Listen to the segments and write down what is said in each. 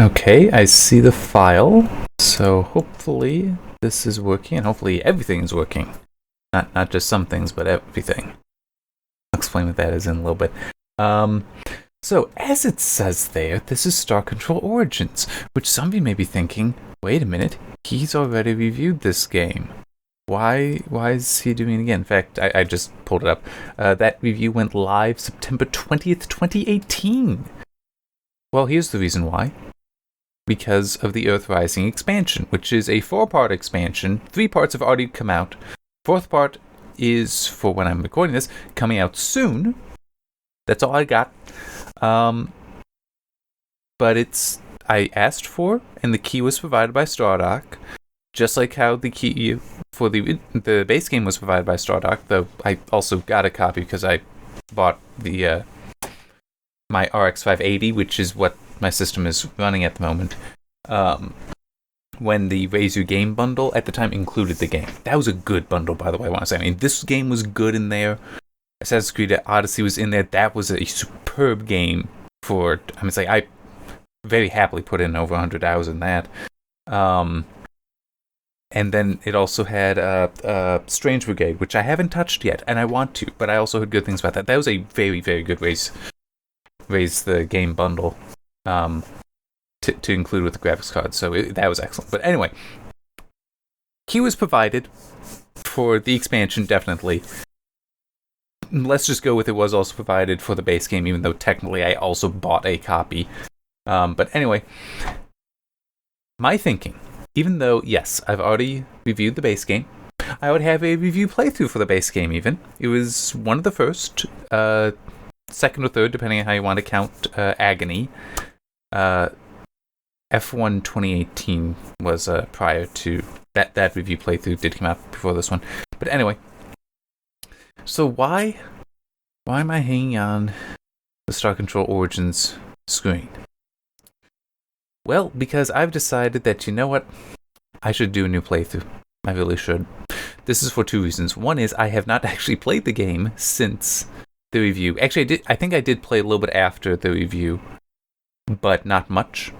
Okay, I see the file. So hopefully this is working, and hopefully everything is working. Not just some things, but everything. I'll explain what that is in a little bit. So as it says there, this is Star Control Origins, which some of you may be thinking, wait a minute, he's already reviewed this game. Why is he doing it again? In fact, I just pulled it up. That review went live September 20th, 2018. Well, here's the reason why. Because of the Earth Rising expansion, which is a 4-part expansion. 3 parts have already come out. 4th part is, for when I'm recording this, coming out soon. That's all I got. But I asked for, and the key was provided by Stardock. Just like how the key for the base game was provided by Stardock, though I also got a copy because I bought the my RX 580, which is what my system is running at the moment. When the Raise Your Game bundle at the time included the game. That was a good bundle, by the way, I want to say. I mean, this game was good in there. Assassin's Creed Odyssey was in there. That was a superb game for, I very happily put in over 100 hours in that. And then it also had Strange Brigade, which I haven't touched yet, and I want to, but I also heard good things about that. That was a very, very good Raise the Game bundle to include with the graphics card, so that was excellent. But anyway, key was provided for the expansion, definitely. Let's just go with it was also provided for the base game, even though technically I also bought a copy. But anyway, my thinking, even though, yes, I've already reviewed the base game, I would have a review playthrough for the base game even. It was one of the first, second or third, depending on how you want to count Agony. F1 2018 was prior to that review playthrough did come out before this one. But anyway, so why am I hanging on the Star Control Origins screen? Well, because I've decided that, you know what, I should do a new playthrough. I really should. This is for 2 reasons. One is I have not actually played the game since the review. Actually, I think I did play a little bit after the review, but not much.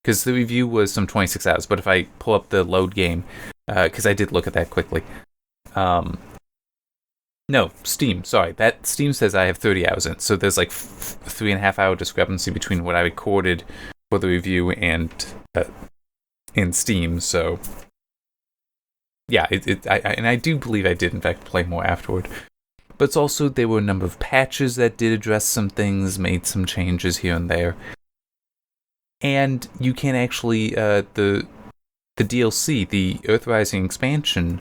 Because the review was some 26 hours, but if I pull up the load game, because I did look at that quickly. No, Steam, sorry. That Steam says I have 30 hours in, so there's like 3.5 hour discrepancy between what I recorded for the review and in Steam, so yeah, I do believe I did in fact play more afterward. But it's also, there were a number of patches that did address some things, made some changes here and there. And you can actually, the DLC, the Earthrising expansion,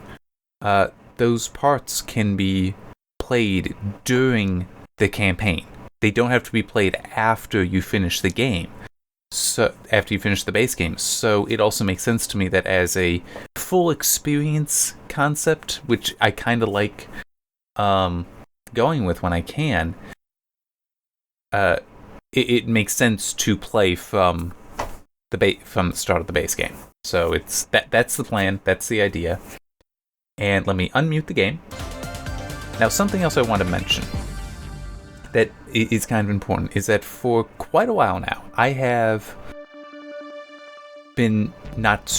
those parts can be played during the campaign. They don't have to be played after you finish the game. So after you finish the base game. So it also makes sense to me that as a full experience concept, which I kind of like going with when I can, it makes sense to play from the start of the base game. So that's the plan, that's the idea. And let me unmute the game. Now, something else I want to mention that is kind of important is that for quite a while now, I have been not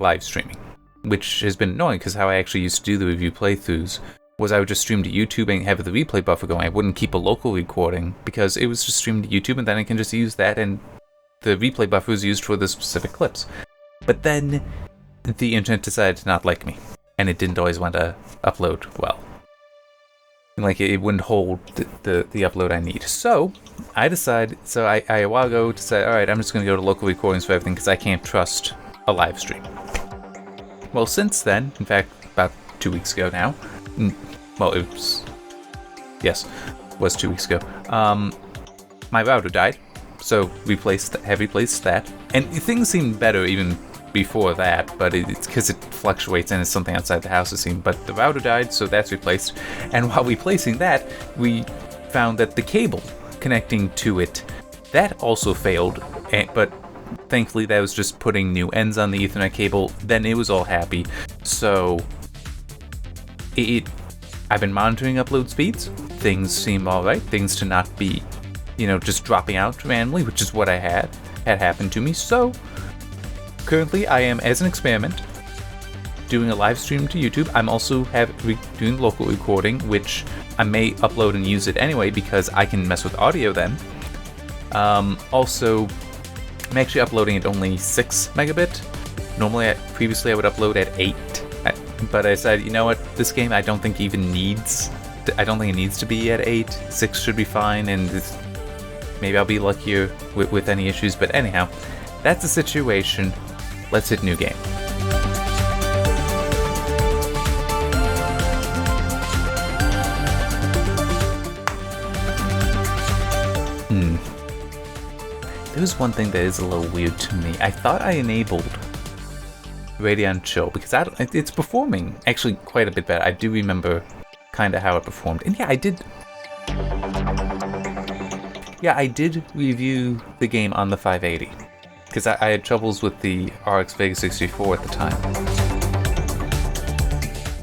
live streaming, which has been annoying because how I actually used to do the review playthroughs was I would just stream to YouTube and have the replay buffer going. I wouldn't keep a local recording because it was just streamed to YouTube, and then I can just use that, and the replay buffer was used for the specific clips. But then the internet decided to not like me, and it didn't always want to upload well. Like, it wouldn't hold the upload I need. So I decided, I a while ago decided, alright, I'm just going to go to local recordings for everything because I can't trust a live stream. Well, since then, in fact, about 2 weeks ago now, well, it was 2 weeks ago, my router died, so have replaced that, and things seemed better even before that, but it's because it fluctuates and it's something outside the house, it seemed. But the router died, so that's replaced, and while replacing that, we found that the cable connecting to it, that also failed, but thankfully that was just putting new ends on the Ethernet cable. Then it was all happy. So I've been monitoring upload speeds. Things seem alright. Things to not be, just dropping out randomly, which is what I had. had happened to me. So currently I am, as an experiment, doing a live stream to YouTube. I'm also doing local recording, which I may upload and use it anyway because I can mess with audio then. Also, I'm actually uploading at only 6 megabit. Normally, previously I would upload at 8, but I said, you know what, this game I don't think it needs to be at 8. 6 should be fine, and maybe I'll be luckier with any issues. But anyhow, that's the situation. Let's hit new game. There's one thing that is a little weird to me. I thought I enabled Radeon Chill because it's performing actually quite a bit better. I do remember kind of how it performed, and yeah, I did. Yeah, I did review the game on the 580 because I had troubles with the RX Vega 64 at the time,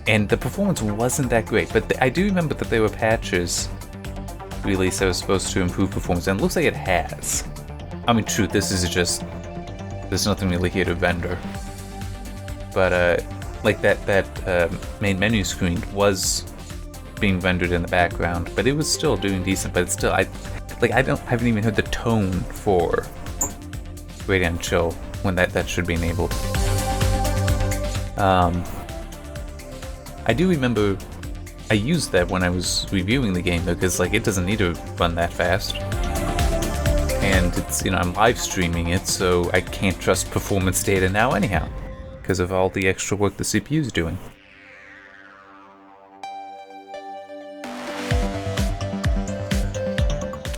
and the performance wasn't that great. But I do remember that there were patches released that were supposed to improve performance, and it looks like it has. I mean, true, there's nothing really here to render. But, like that main menu screen was being rendered in the background, but it was still doing decent, but it's still, I haven't even heard the tone for Radeon Chill when that should be enabled. I do remember I used that when I was reviewing the game, though, because, like, it doesn't need to run that fast. And it's, I'm live streaming it, so I can't trust performance data now anyhow, because of all the extra work the CPU's doing.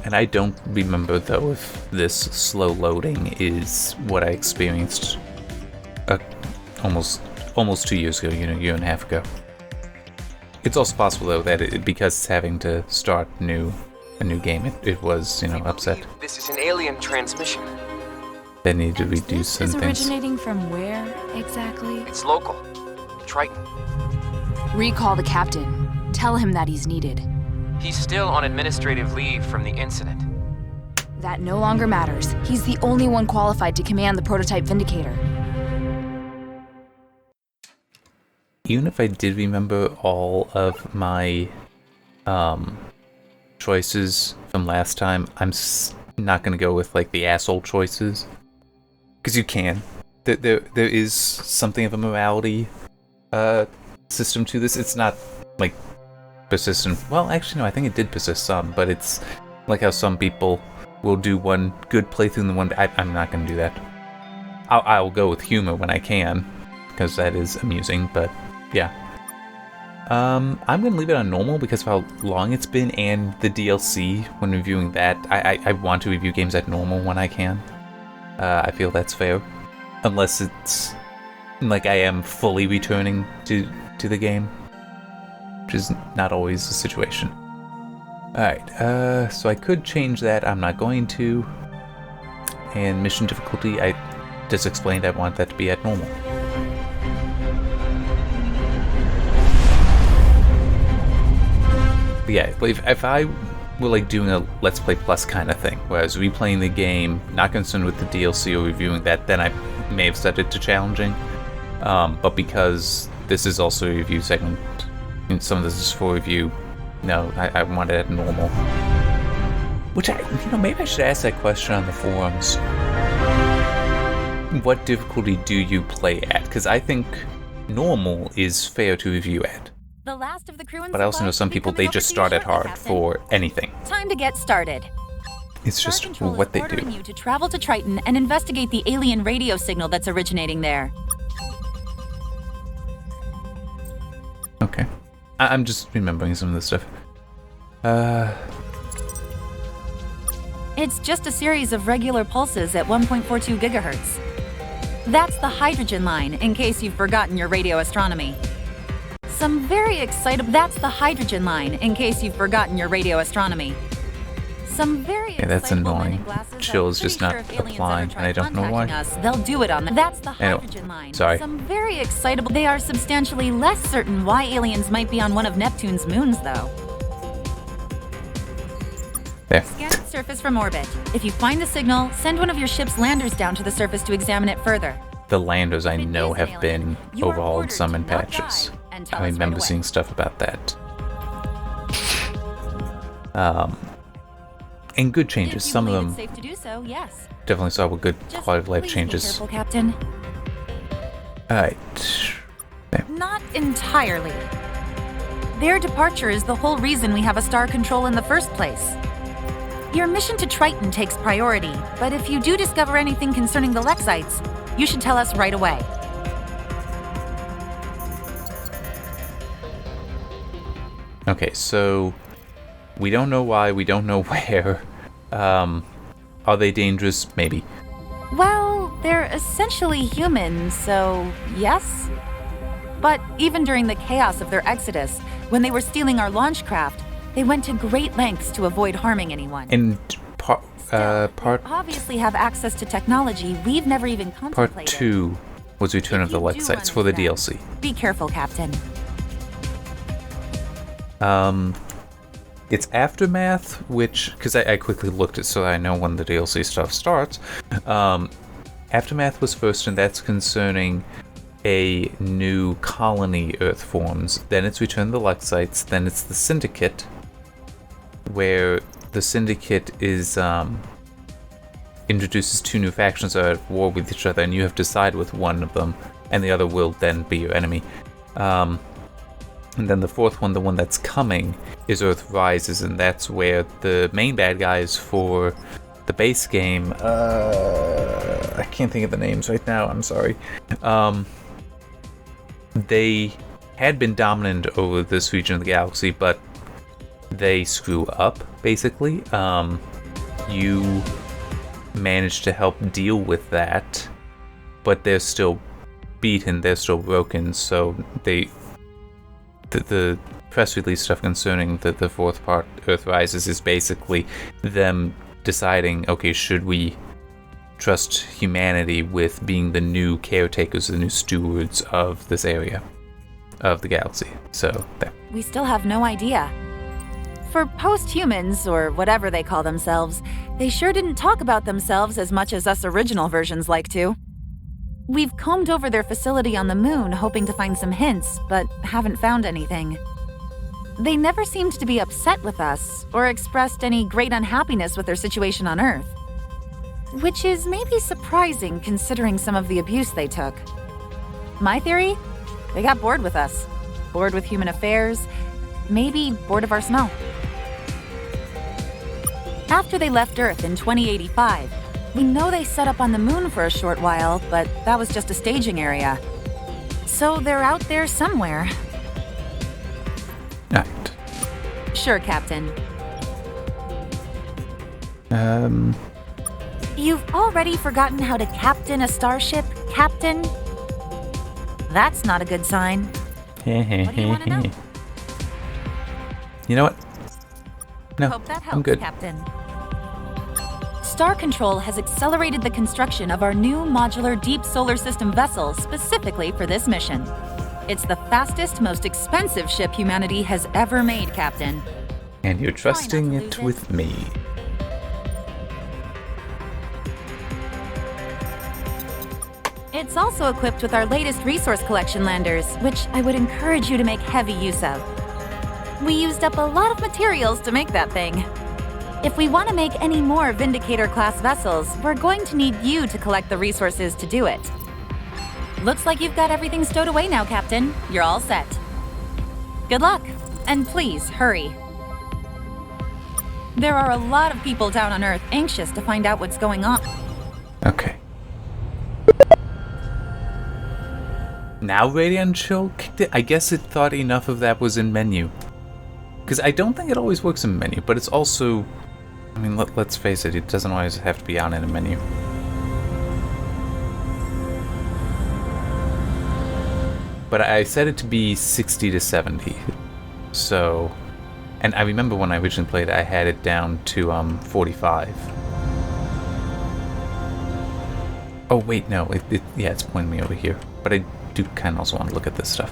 And I don't remember, though, if this slow loading is what I experienced almost 2 years ago, a year and a half ago. It's also possible, though, that because it's having to start a new game, it was, upset. This is an alien transmission. They need to reduce some things. Is originating from where, exactly? It's local. Triton. Recall the captain. Tell him that he's needed. He's still on administrative leave from the incident. That no longer matters. He's the only one qualified to command the prototype Vindicator. Even if I did remember all of my choices from last time, I'm not gonna go with like the asshole choices, because you can. There is something of a morality system to this. It's not like persistent. Well, actually, no. I think it did persist some, but it's like how some people will do one good playthrough and the one. I'm not gonna do that. I'll go with humor when I can, because that is amusing. But yeah. I'm gonna leave it on normal because of how long it's been, and the DLC, when reviewing that, I want to review games at normal when I can. I feel that's fair. Unless it's like I am fully returning to the game, which is not always the situation. Alright, so I could change that, I'm not going to. And mission difficulty, I just explained I want that to be at normal. But yeah, if I were like doing a Let's Play Plus kind of thing, where I was replaying the game, not concerned with the DLC or reviewing that, then I may have set it to challenging. But because this is also a review segment, and some of this is for review, no, I want it at normal. Which maybe I should ask that question on the forums. What difficulty do you play at? Because I think normal is fair to review at. The last of the crew and but I also know some people, they just start at hard for anything. Time to get started. It's just what they do. You to travel to Triton and investigate the alien radio signal that's originating there. Okay. I'm just remembering some of this stuff. It's just a series of regular pulses at 1.42 gigahertz. That's the hydrogen line, in case you've forgotten your radio astronomy. Some very excitable... That's the hydrogen line, in case you've forgotten your radio astronomy. Some very that's annoying. Chill is just not applying, and I don't know why. They'll do it on That's the hydrogen line. Sorry. Some very excitable... They are substantially less certain why aliens might be on one of Neptune's moons, though. There. surface from orbit. If you find the signal, send one of your ship's landers down to the surface to examine it further. The landers I If it know is an have been alien, you are overhauled ordered some to in not patches. dive and tell I us right remember away. seeing stuff about that. And good changes. If you Some of believe them it's safe to do so, yes. definitely saw with good Just quality of life please be changes. careful, Captain. Alright. Not entirely. Their departure is the whole reason we have a star control in the first place. Your mission to Triton takes priority, but if you do discover anything concerning the Lexites, you should tell us right away. Okay, so we don't know why, we don't know where. Are they dangerous? Maybe. Well, they're essentially human, so yes. But even during the chaos of their exodus, when they were stealing our launch craft, they went to great lengths to avoid harming anyone. And Still, they obviously have access to technology we've never even contemplated. part 2 was Return of the If you do Lexites for the understand, DLC. Be careful, Captain. It's Aftermath, which, because I quickly looked it so I know when the DLC stuff starts. Aftermath was first, and that's concerning a new colony Earth forms. Then it's Return of the Lexites. Then it's the Syndicate, where the Syndicate is introduces 2 new factions that are at war with each other, and you have to side with one of them, and the other will then be your enemy. And then the fourth one, the one that's coming, is Earth Rises, and that's where the main bad guys for the base game, I can't think of the names right now, I'm sorry. They had been dominant over this region of the galaxy, but they screw up, basically. You managed to help deal with that, but they're still beaten, they're still broken, so the press release stuff concerning the fourth part, Earth Rises, is basically them deciding, okay, should we trust humanity with being the new caretakers, the new stewards of this area of the galaxy. So there. We still have no idea. For post-humans, or whatever they call themselves, they sure didn't talk about themselves as much as us original versions like to. We've combed over their facility on the moon hoping to find some hints, but haven't found anything. They never seemed to be upset with us, or expressed any great unhappiness with their situation on Earth. Which is maybe surprising considering some of the abuse they took. My theory? They got bored with us. Bored with human affairs. Maybe bored of our smell. After they left Earth in 2085, we know they set up on the moon for a short while, but that was just a staging area. So they're out there somewhere. Right. Sure, Captain. You've already forgotten how to captain a starship, Captain? That's not a good sign. What do you want to know? You know what? No, Hope that helps, I'm good. Captain. Star Control has accelerated the construction of our new modular deep solar system vessel specifically for this mission. It's the fastest, most expensive ship humanity has ever made, Captain. And you're trusting lose it it. with me. It's also equipped with our latest resource collection landers, which I would encourage you to make heavy use of. We used up a lot of materials to make that thing. If we want to make any more Vindicator-class vessels, we're going to need you to collect the resources to do it. Looks like you've got everything stowed away now, Captain. You're all set. Good luck, and please hurry. There are a lot of people down on Earth anxious to find out what's going on. Okay. Now Radiant Chill kicked it? I guess it thought enough of that was in menu. Because I don't think it always works in menu, but it's also... I mean, let's face it, it doesn't always have to be out in a menu. But I set it to be 60 to 70. So... And I remember when I originally played it, I had it down to 45. Oh wait, no, yeah, it's pointing me over here. But I do kind of also want to look at this stuff.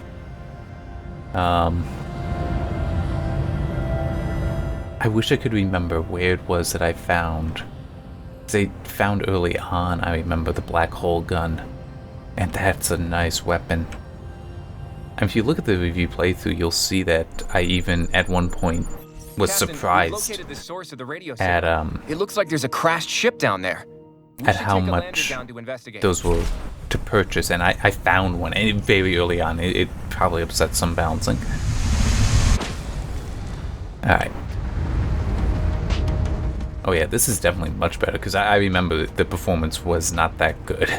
I wish I could remember where it was that I found. They found early on, I remember, the black hole gun. And that's a nice weapon. And if you look at the review playthrough, you'll see that I even, at one point, was Captain, we've surprised located the source of the radio at, signal. It looks like there's a crashed ship down there. We at should how take a lander much down to investigate. those were to purchase. And I found one, and very early on. It probably upset some balancing. Alright. Oh yeah, this is definitely much better, because I remember the performance was not that good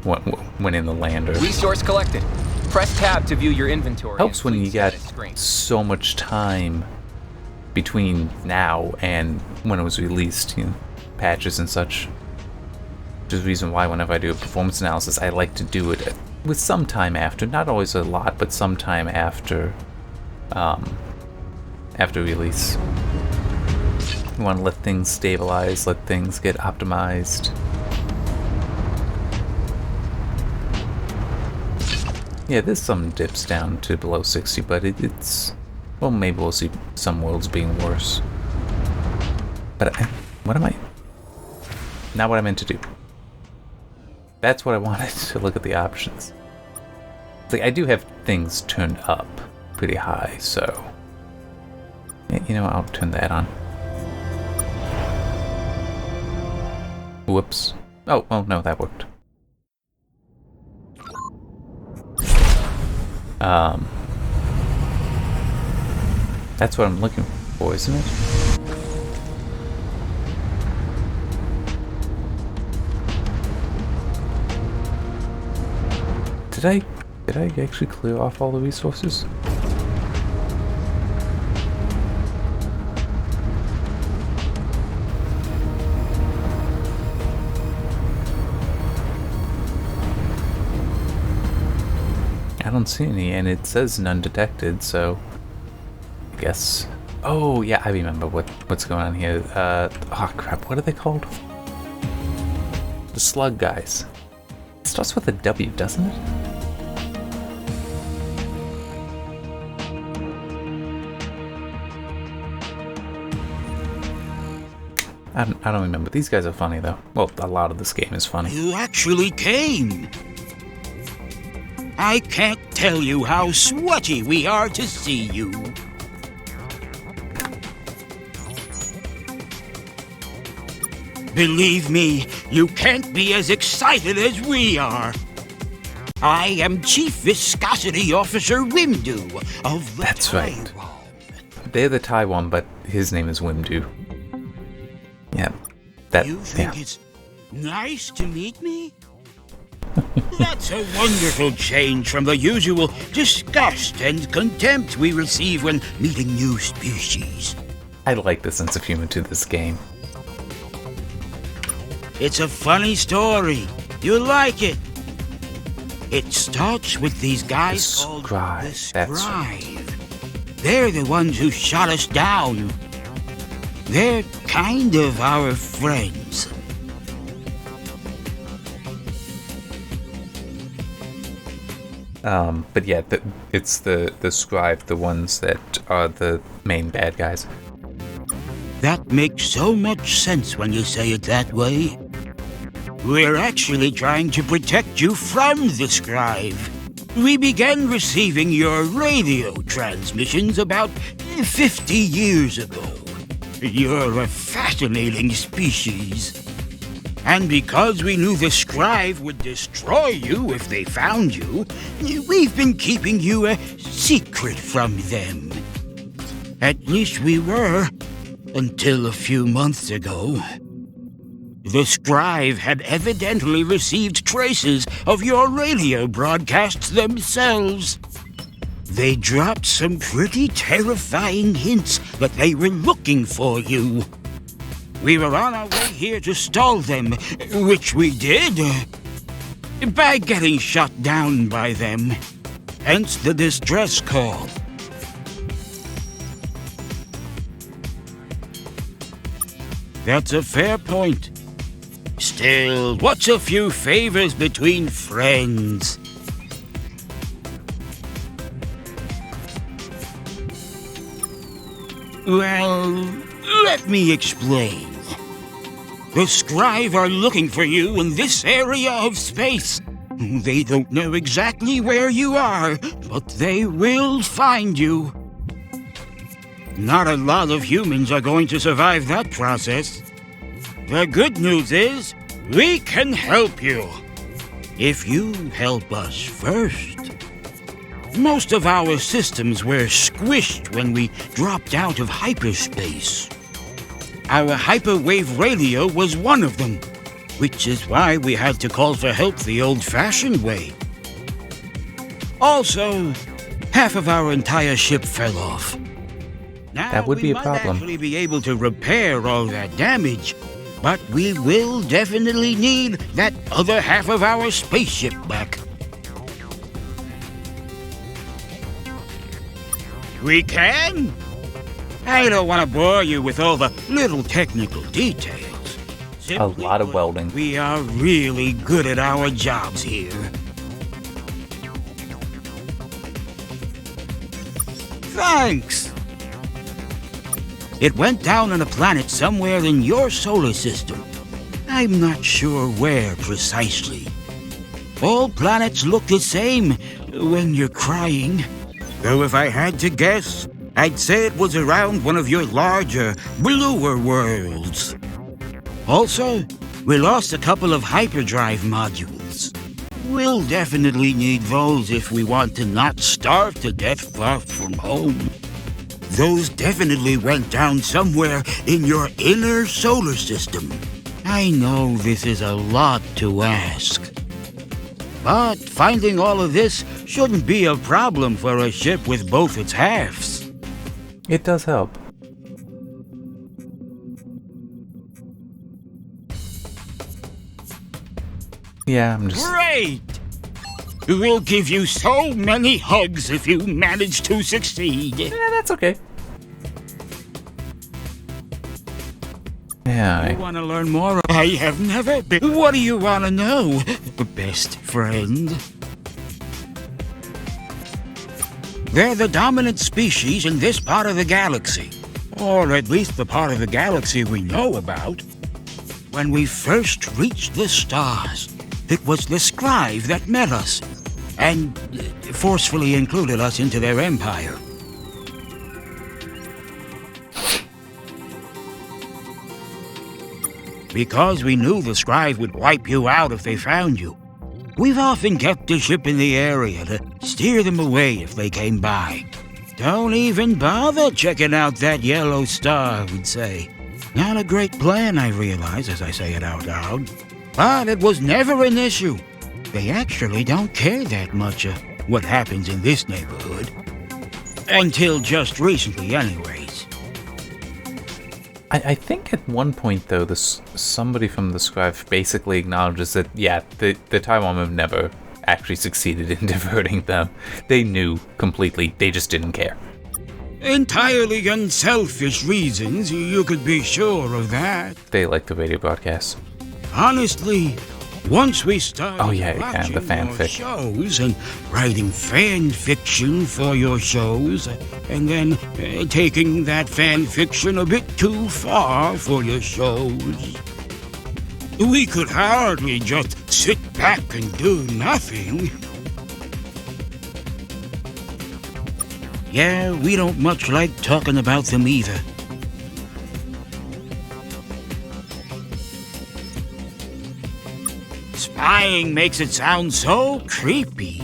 when in the lander. Resource collected. Press tab to view your inventory. Helps when you got screen. so much time between now and when it was released, you know, patches and such. Which is the reason why whenever I do a performance analysis, I like to do it with some time after. Not always a lot, but some time after release. You want to let things stabilize, let things get optimized. Yeah, there's some dips down to below 60, but it's... Well, maybe we'll see some worlds being worse. But what am I... Not what I meant to do. That's what I wanted, to look at the options. It's like, I do have things turned up pretty high, so... Yeah, you know, I'll turn that on. Whoops. Oh, no, that worked. That's what I'm looking for, isn't it? Did I actually clear off all the resources? I don't see any, and it says none detected, so I guess. Oh yeah, I remember what's going on here. Oh crap, what are they called? The slug guys. It starts with a W, doesn't it? I don't remember. These guys are funny though. Well, a lot of this game is funny. You actually came. I can't tell you how sweaty we are to see you. Believe me, you can't be as excited as we are. I am Chief Viscosity Officer Wimdu of the That's right. Taiwan. They're the Taiwan, but his name is Wimdu. Yeah, You think it's nice to meet me? That's a wonderful change from the usual disgust and contempt we receive when meeting new species. I like the sense of humor to this game. It's a funny story. You'll like it. It starts with these guys called the That's right. Scribe. They're the ones who shot us down. They're kind of our friends. But yeah, it's the Scribe, the ones that are the main bad guys. That makes so much sense when you say it that way. We're actually trying to protect you from the Scribe. We began receiving your radio transmissions about 50 years ago. You're a fascinating species. And because we knew the Scribe would destroy you if they found you, we've been keeping you a secret from them. At least we were, until a few months ago. The Scribe had evidently received traces of your radio broadcasts themselves. They dropped some pretty terrifying hints that they were looking for you. We were on our way here to stall them, which we did, by getting shot down by them. Hence the distress call. That's a fair point. Still, what's a few favors between friends? Well, let me explain. The Scribe are looking for you in this area of space. They don't know exactly where you are, but they will find you. Not a lot of humans are going to survive that process. The good news is, we can help you. If you help us first. Most of our systems were squished when we dropped out of hyperspace. Our hyperwave radio was one of them, which is why we had to call for help the old-fashioned way. Also, half of our entire ship fell off. Now, That would be a we problem. might actually be able to repair all that damage, but we will definitely need that other half of our spaceship back. We can? I don't want to bore you with all the little technical details. A lot of welding. We are really good at our jobs here. Thanks. It went down on a planet somewhere in your solar system. I'm not sure where precisely. All planets look the same when you're crying. Though if I had to guess, I'd say it was around one of your larger, bluer worlds. Also, we lost a couple of hyperdrive modules. We'll definitely need those if we want to not starve to death far from home. Those definitely went down somewhere in your inner solar system. I know this is a lot to ask. But finding all of this shouldn't be a problem for a ship with both its halves. It does help. Yeah, I'm just... Great! We'll give you so many hugs if you manage to succeed. Yeah, that's okay. Yeah, You want to learn more? I have never been. What do you want to know, best friend? They're the dominant species in this part of the galaxy. Or at least the part of the galaxy we know about. When we first reached the stars, it was the Scribe that met us and forcefully included us into their empire. Because we knew the Scribe would wipe you out if they found you, we've often kept the ship in the area to steer them away if they came by. Don't even bother checking out that yellow star, I would say. Not a great plan, I realize, as I say it out loud. But it was never an issue. They actually don't care that much what happens in this neighborhood. Until just recently, anyways. I think at one point, though, somebody from the Scribe basically acknowledges that, yeah, the Taiwan have never actually succeeded in diverting them. They knew completely, they just didn't care. Entirely unselfish reasons, you could be sure of that. They like the radio broadcasts. Honestly, once we started the watching fanfic. your shows and writing fan fiction for your shows, and then taking that fan fiction a bit too far for your shows, we could hardly just sit back and do nothing. Yeah, we don't much like talking about them either. Spying makes it sound so creepy.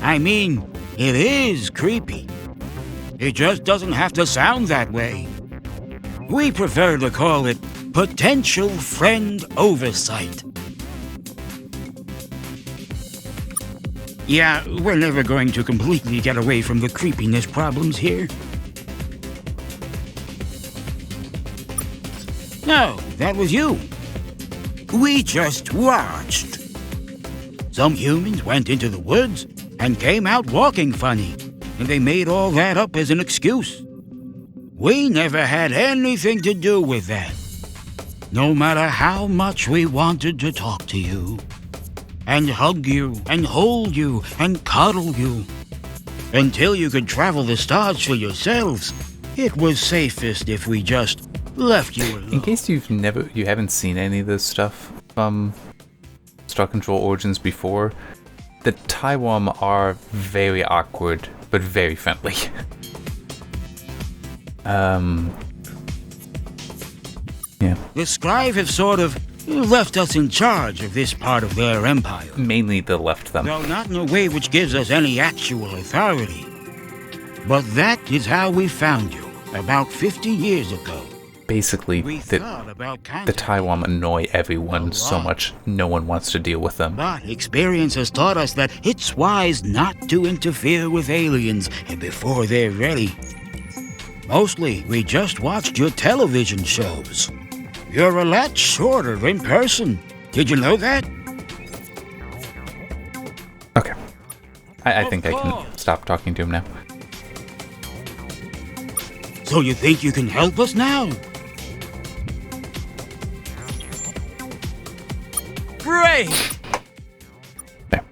I mean, it is creepy. It just doesn't have to sound that way. We prefer to call it potential friend oversight. Yeah, we're never going to completely get away from the creepiness problems here. No, that was you. We just watched. Some humans went into the woods and came out walking funny, and they made all that up as an excuse. We never had anything to do with that. No matter how much we wanted to talk to you, and hug you, and hold you, and cuddle you, until you could travel the stars for yourselves, it was safest if we just left you alone. In case you haven't seen any of this stuff from Star Control Origins before, the Taiwan are very awkward, but very friendly. Yeah. The Scribe have sort of left us in charge of this part of their empire. Mainly the left them. Though not in a way which gives us any actual authority. But that is how we found you, about 50 years ago. Basically, the Taiwan annoy everyone so much, no one wants to deal with them. But experience has taught us that it's wise not to interfere with aliens before they're ready. Mostly, we just watched your television shows. You're a lot shorter in person. Did you know that? Okay. I think I can stop talking to him now. So you think you can help us now? Great! There.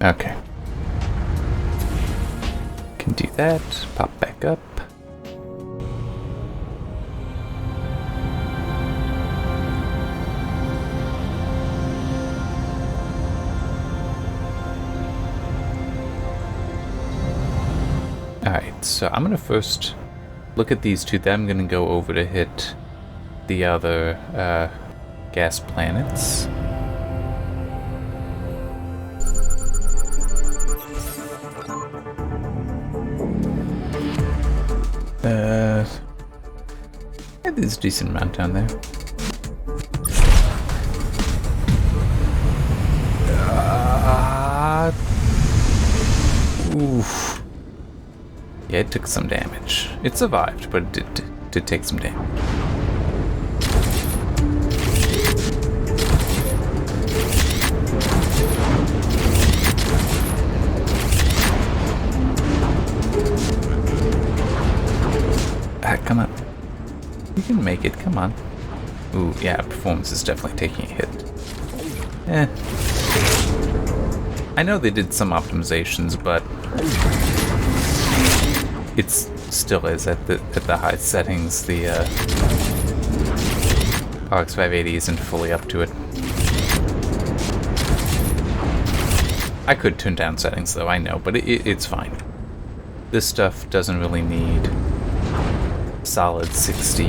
Okay. Can do that. Pop back up. Alright, so I'm gonna first look at these two, then I'm gonna go over to hit the other gas planets. Yeah, there's a decent amount down there. Oof. Yeah, it took some damage. It survived, but it did take some damage. Come on. You can make it, come on. Ooh, yeah, performance is definitely taking a hit. I know they did some optimizations, but it still is at the high settings. The RX 580 isn't fully up to it. I could turn down settings though, I know, but it's fine. This stuff doesn't really need solid 60.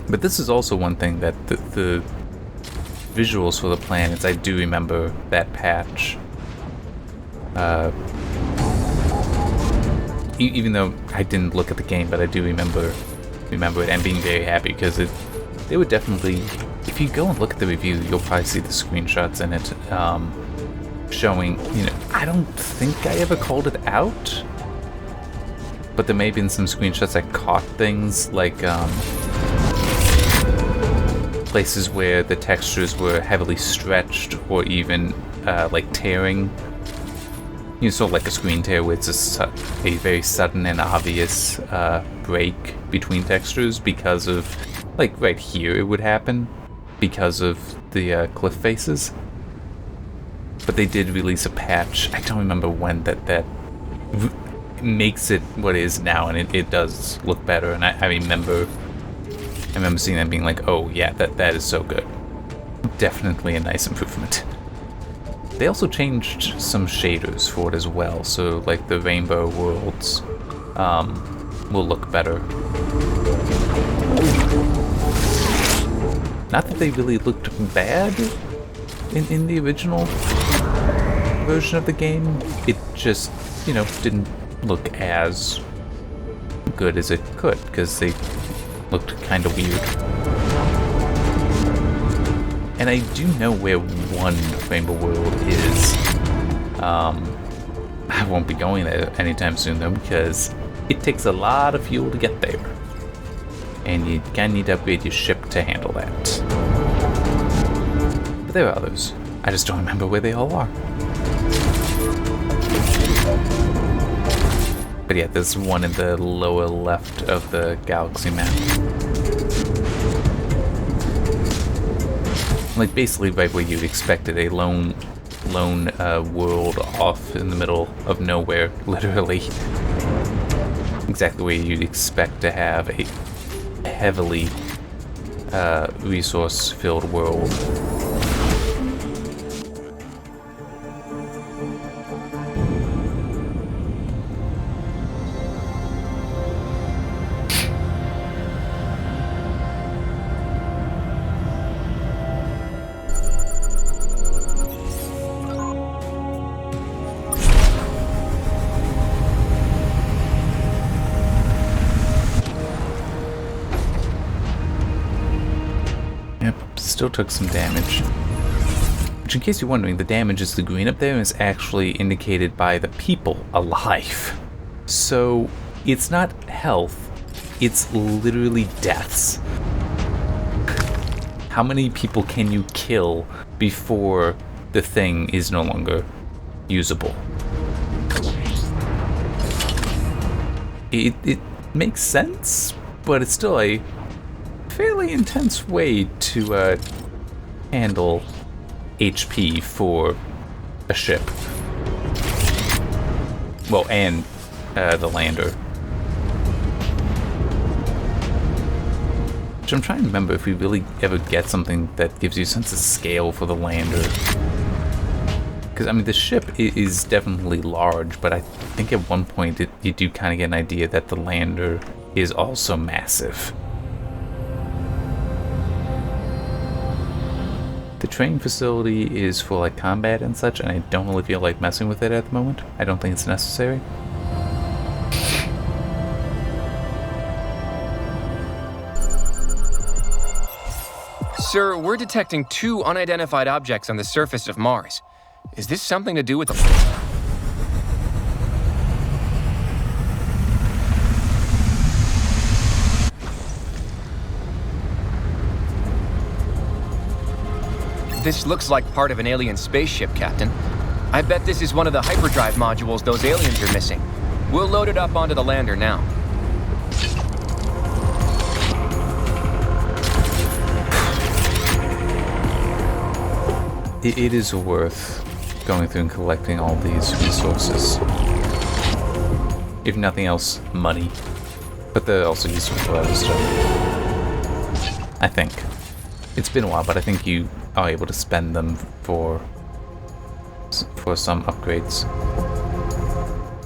But this is also one thing that the visuals for the planets, I do remember that patch. Even though I didn't look at the game, but I do remember it and being very happy because they were definitely, if you go and look at the review, you'll probably see the screenshots in it showing, I don't think I ever called it out, but there may have been some screenshots that caught things like places where the textures were heavily stretched or even like tearing. Sort of like a screen tear where it's a very sudden and obvious break between textures because of, like right here it would happen because of the cliff faces. But they did release a patch, I don't remember when, that makes it what it is now, and it does look better, and I remember seeing them being like, oh yeah, that is so good. Definitely a nice improvement. They also changed some shaders for it as well, so like the rainbow worlds will look better. Not that they really looked bad in the original version of the game, it just, didn't look as good as it could, because they looked kind of weird. And I do know where one Rainbow World is. I won't be going there anytime soon though, because it takes a lot of fuel to get there. And you kinda need to upgrade your ship to handle that. But there are others. I just don't remember where they all are. But yeah, there's one in the lower left of the galaxy map. Like basically right where you'd expected a lone lone world off in the middle of nowhere, literally. Exactly where you'd expect to have a heavily resource-filled world. Still took some damage. Which, in case you're wondering, the damage is the green up there and is actually indicated by the people alive. So it's not health, it's literally deaths. How many people can you kill before the thing is no longer usable? It makes sense, but it's still a fairly intense way to handle HP for a ship. Well, and the lander. Which I'm trying to remember if we really ever get something that gives you a sense of scale for the lander. Because, I mean, the ship is definitely large, but I think at one point you do kind of get an idea that the lander is also massive. The training facility is for like combat and such, and I don't really feel like messing with it at the moment. I don't think it's necessary. Sir, we're detecting 2 unidentified objects on the surface of Mars. Is this something to do with the... This looks like part of an alien spaceship, Captain. I bet this is one of the hyperdrive modules those aliens are missing. We'll load it up onto the lander now. It is worth going through and collecting all these resources. If nothing else, money. But they're also useful for other stuff. I think. It's been a while, but I think you are able to spend them for some upgrades.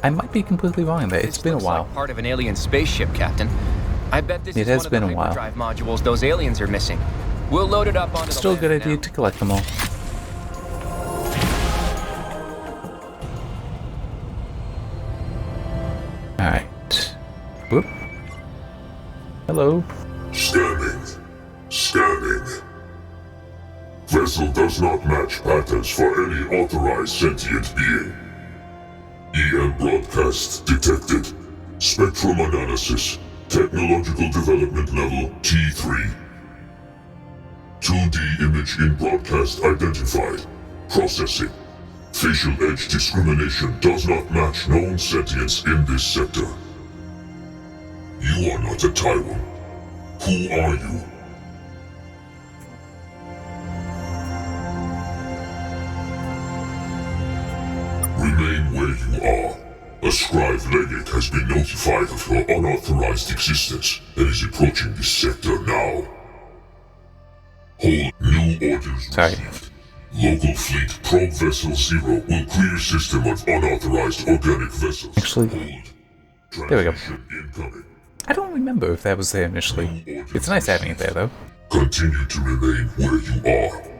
I might be completely wrong there. It's been a while. Like part of an alien spaceship, Captain. I bet this is one of the hyperdrive modules those aliens are missing. We'll load it up onto the Still a good lander idea now. to collect them all. Alright. Whoop. Hello. Scanning. Vessel does not match patterns for any authorized sentient being. EM broadcast detected. Spectrum analysis. Technological development level T3. 2D image in broadcast identified. Processing. Facial edge discrimination does not match known sentience in this sector. You are not a Tyrant. Who are you? Remain where you are. A scribe legate has been notified of your unauthorized existence and is approaching this sector now. Hold new orders received. Local fleet probe vessel 0 will clear system of unauthorized organic vessels. Actually, Hold. there we go. Incoming. I don't remember if that was there initially. It's nice having it there, though. Continue to remain where you are.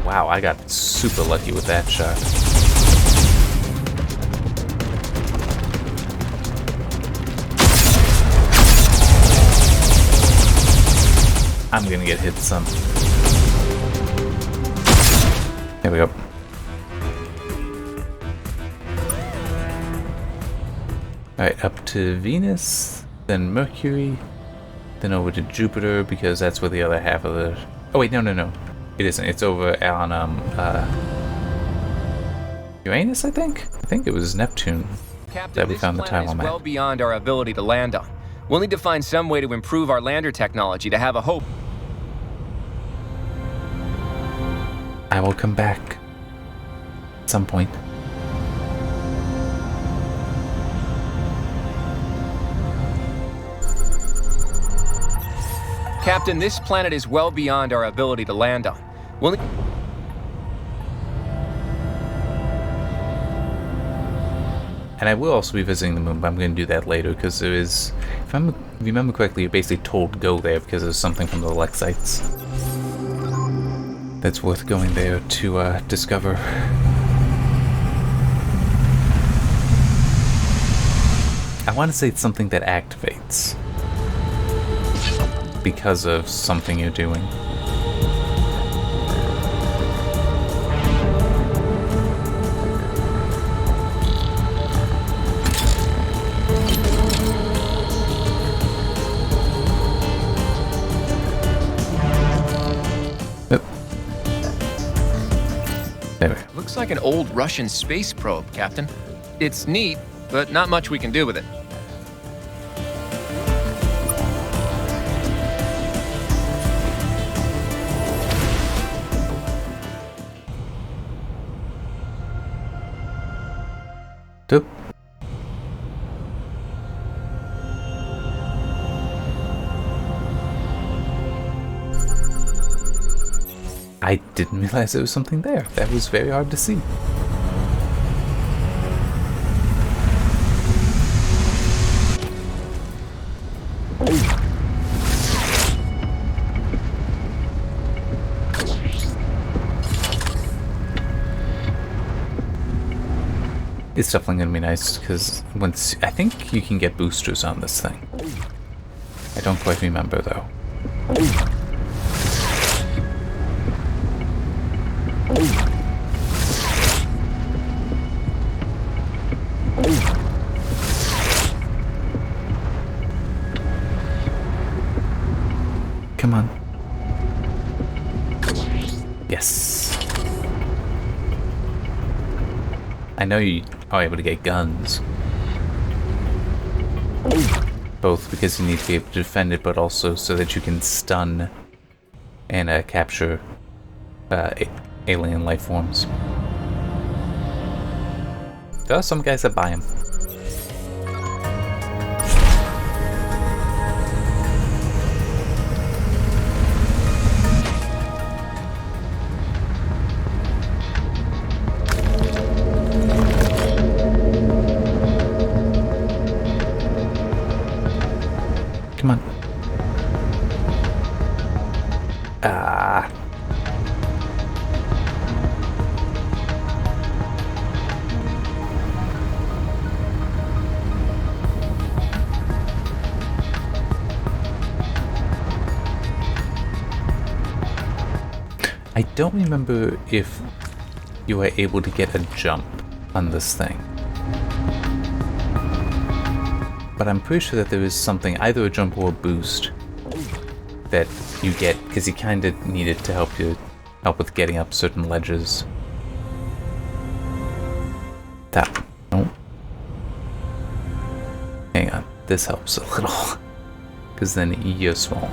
Wow, I got super lucky with that shot. I'm gonna get hit some. There we go. Alright, up to Venus, then Mercury, then over to Jupiter, because that's where the other half of the... Oh wait, no. It isn't. It's over on, Uranus, I think? I think it was Neptune Captain, that we this found the planet Taiwan is map. well beyond our ability to land on. We'll need to find some way to improve our lander technology to have a hope. I will come back at some point. Captain, this planet is well beyond our ability to land on. We'll need... And I will also be visiting the moon, but I'm going to do that later because there is, if I remember correctly, you're basically told to go there because there's something from the Lexites that's worth going there to discover. I want to say it's something that activates because of something you're doing. There we go. Looks like an old Russian space probe, Captain. It's neat, but not much we can do with it. Doop. I didn't realize there was something there. That was very hard to see. It's definitely going to be nice because once I think you can get boosters on this thing. I don't quite remember though. Come on. Yes. I know you are able to get guns. Both because you need to be able to defend it, but also so that you can stun and capture alien life forms. There are some guys that buy them. Come on. Ah. I don't remember if you were able to get a jump on this thing. But I'm pretty sure that there is something, either a jump or a boost, that you get because you kind of need it to help with getting up certain ledges. That. No. Hang on. This helps a little. Because then you're small.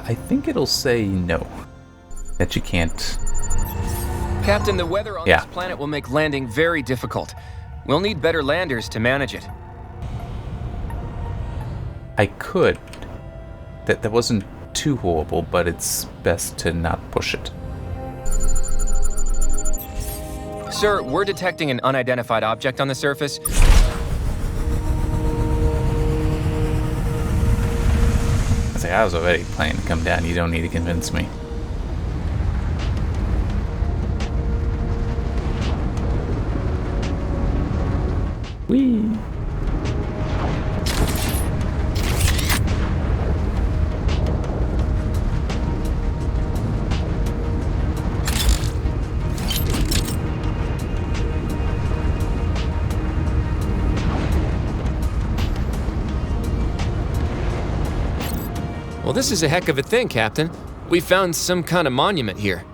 I think it'll say no. That you can't. Captain, the weather on this planet will make landing very difficult. We'll need better landers to manage it. I could. That wasn't too horrible, but it's best to not push it. Sir, we're detecting an unidentified object on the surface. I was already planning to come down. You don't need to convince me. Whee! Well, this is a heck of a thing, Captain. We found some kind of monument here.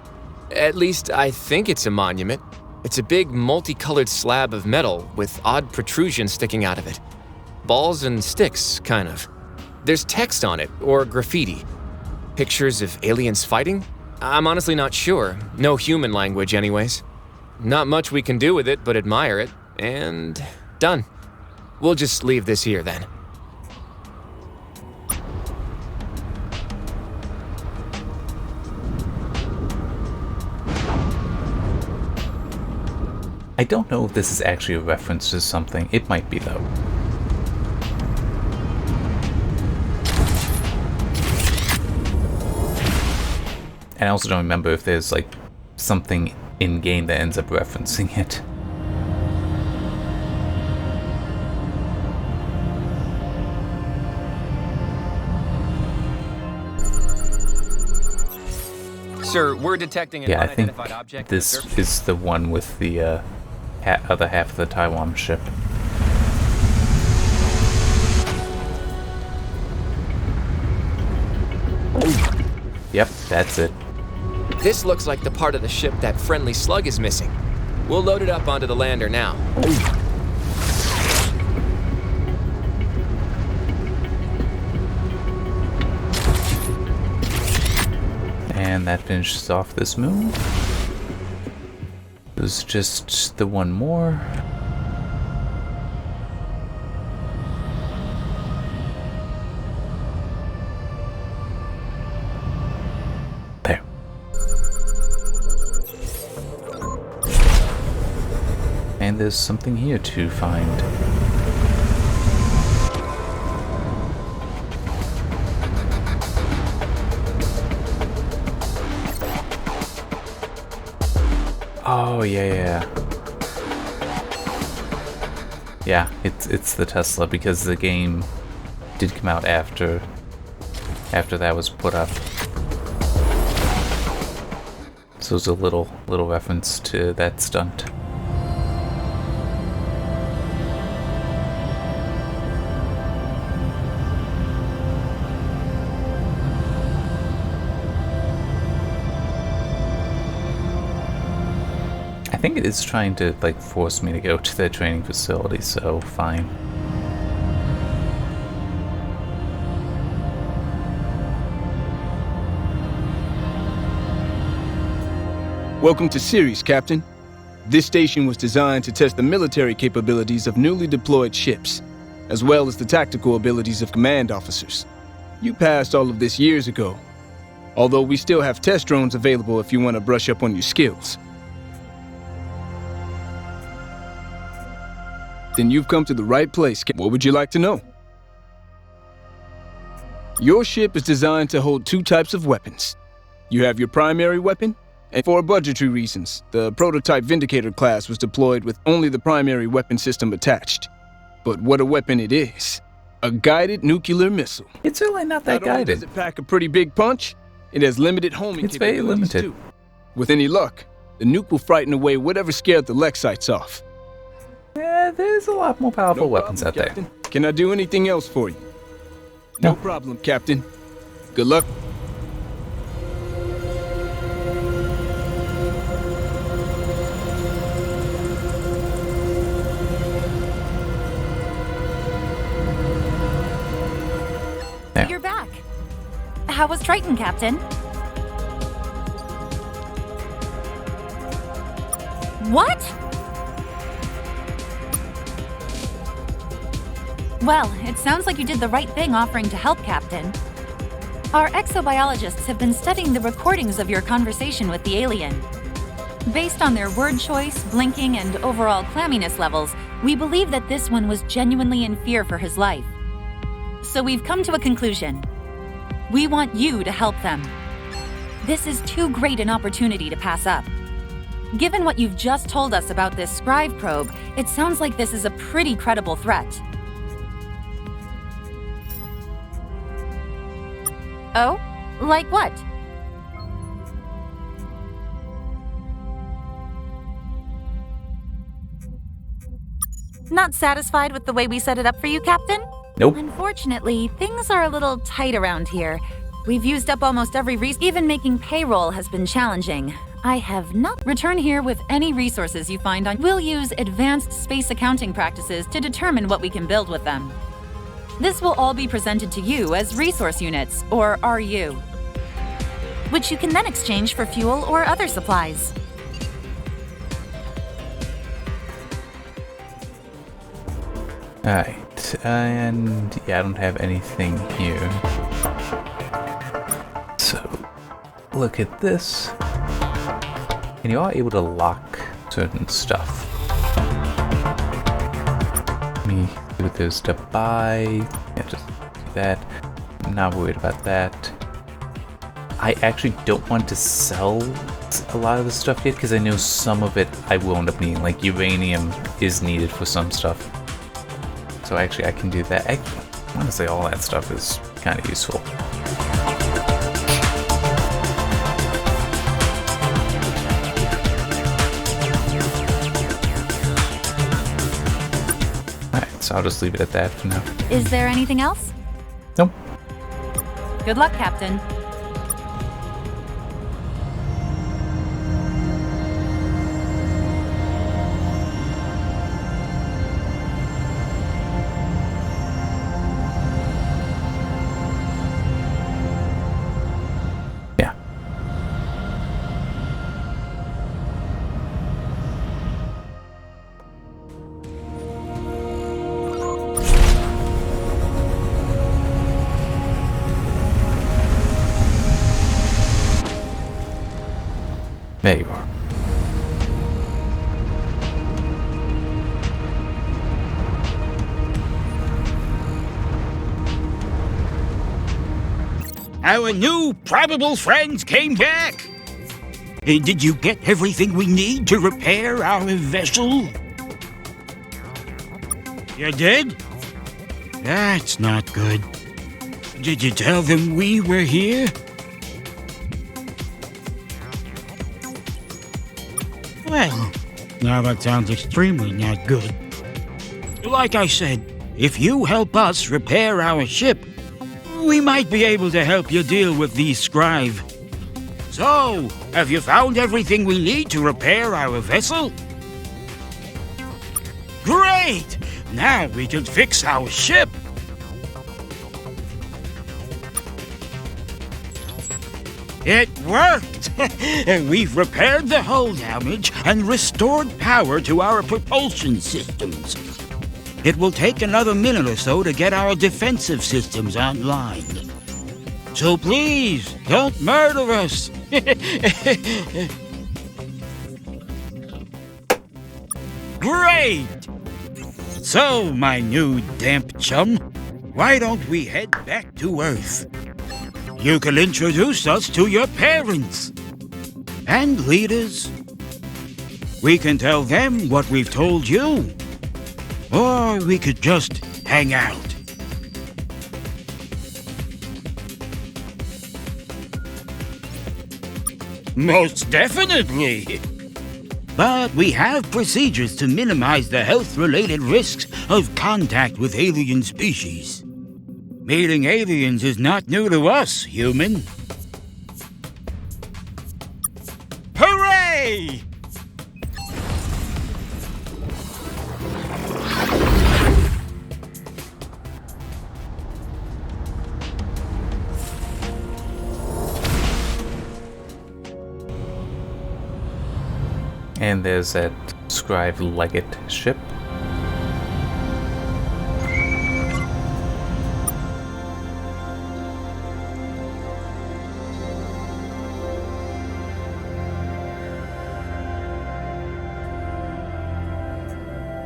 At least, I think it's a monument. It's a big, multicolored slab of metal with odd protrusions sticking out of it. Balls and sticks, kind of. There's text on it, or graffiti. Pictures of aliens fighting? I'm honestly not sure. No human language, anyways. Not much we can do with it but admire it, and done. We'll just leave this here then. I don't know if this is actually a reference to something. It might be, though. And I also don't remember if there's, like, something in-game that ends up referencing it. Sir, we're detecting an Yeah, I think unidentified object. this is the one with the other half of the Taiwan ship. Yep, that's it. This looks like the part of the ship that friendly slug is missing. We'll load it up onto the lander now. And that finishes off this move. There's just the one more. There. And there's something here to find. Oh yeah. Yeah, it's the Tesla because the game did come out after that was put up. So it's a little reference to that stunt. I think it is trying to, like, force me to go to their training facility, so fine. Welcome to Ceres, Captain. This station was designed to test the military capabilities of newly deployed ships, as well as the tactical abilities of command officers. You passed all of this years ago, although we still have test drones available if you want to brush up on your skills. Then you've come to the right place. What would you like to know? Your ship is designed to hold two types of weapons. You have your primary weapon, and for budgetary reasons, the prototype Vindicator class was deployed with only the primary weapon system attached. But what a weapon it is. A guided nuclear missile. It's really not that Not only guided. does it pack a pretty big punch, it has limited homing It's very capabilities limited. too. With any luck, the nuke will frighten away whatever scared the Lexites off. Yeah, there's a lot more powerful No weapons problem, out there. Captain. Can I do anything else for you? No. No problem, Captain. Good luck. There. You're back. How was Triton, Captain? What? Well, it sounds like you did the right thing offering to help, Captain. Our exobiologists have been studying the recordings of your conversation with the alien. Based on their word choice, blinking, and overall clamminess levels, we believe that this one was genuinely in fear for his life. So we've come to a conclusion. We want you to help them. This is too great an opportunity to pass up. Given what you've just told us about this scribe probe, it sounds like this is a pretty credible threat. Oh? Like what? Not satisfied with the way we set it up for you, Captain? Nope. Unfortunately, things are a little tight around here. We've used up almost every resource. Even making payroll has been challenging. I have not returned here with any resources you find on. We'll use advanced space accounting practices to determine what we can build with them. This will all be presented to you as resource units, or RU, which you can then exchange for fuel or other supplies. Alright, and yeah, I don't have anything here. So, look at this. And you are able to lock certain stuff. Let me see what there's to buy. Yeah, just do that. I'm not worried about that. I actually don't want to sell a lot of the stuff yet because I know some of it I will end up needing. Like uranium is needed for some stuff. So actually I can do that. I want to say all that stuff is kind of useful. So I'll just leave it at that for now. Is there anything else? Nope. Good luck, Captain. Yeah. There you are. Our new probable friends came back. Did you get everything we need to repair our vessel? You did? That's not good. Did you tell them we were here? Well, now that sounds extremely not good. Like I said, if you help us repair our ship, we might be able to help you deal with these scribe. So, have you found everything we need to repair our vessel? Great! Now we can fix our ship. It worked! We've repaired the hull damage and restored power to our propulsion systems. It will take another minute or so to get our defensive systems online. So please, don't murder us! Great! So, my new damp chum, why don't we head back to Earth? You can introduce us to your parents and leaders. We can tell them what we've told you, or we could just hang out. Most definitely. But we have procedures to minimize the health-related risks of contact with alien species. Meeting aliens is not new to us, human. Hooray! And there's that scribe Legate ship.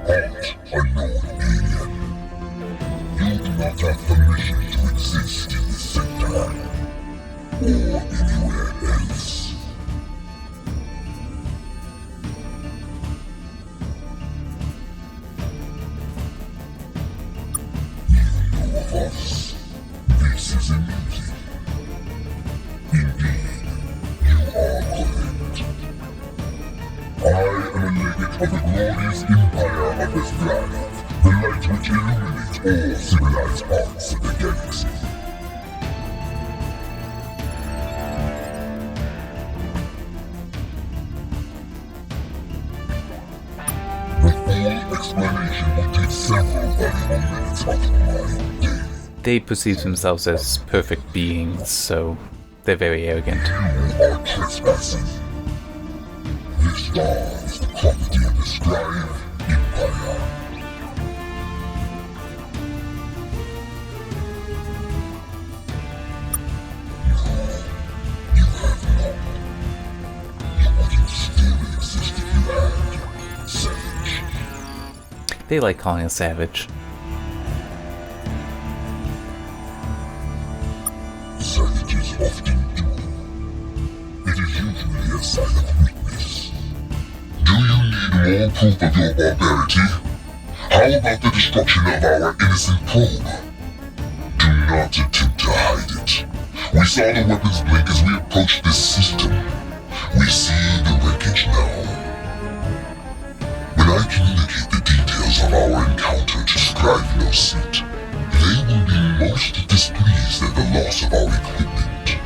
Halt, unknown alien. You do not have permission to exist in this sector, or anywhere else. You know of us. This is amusing. Indeed, you are correct. I am a legate of the glorious empire of Stardock, the light which illuminates all civilized parts of the galaxy. they perceive themselves as perfect beings, so they're very arrogant. You are trespassing. This star is the property of the Scribe Empire. You have not. You wouldn't still exist if you had, savage. They like calling us savage. Savages often do. It is usually a sign of weakness. Do you need more proof of your barbarity? How about the destruction of our innocent probe? Do not attempt to hide it. We saw the weapons blink as we approached this system. We see the wreckage now. When I communicate the details of our encounter to Scribe No Seat, they will be most displeased at the loss of our equipment.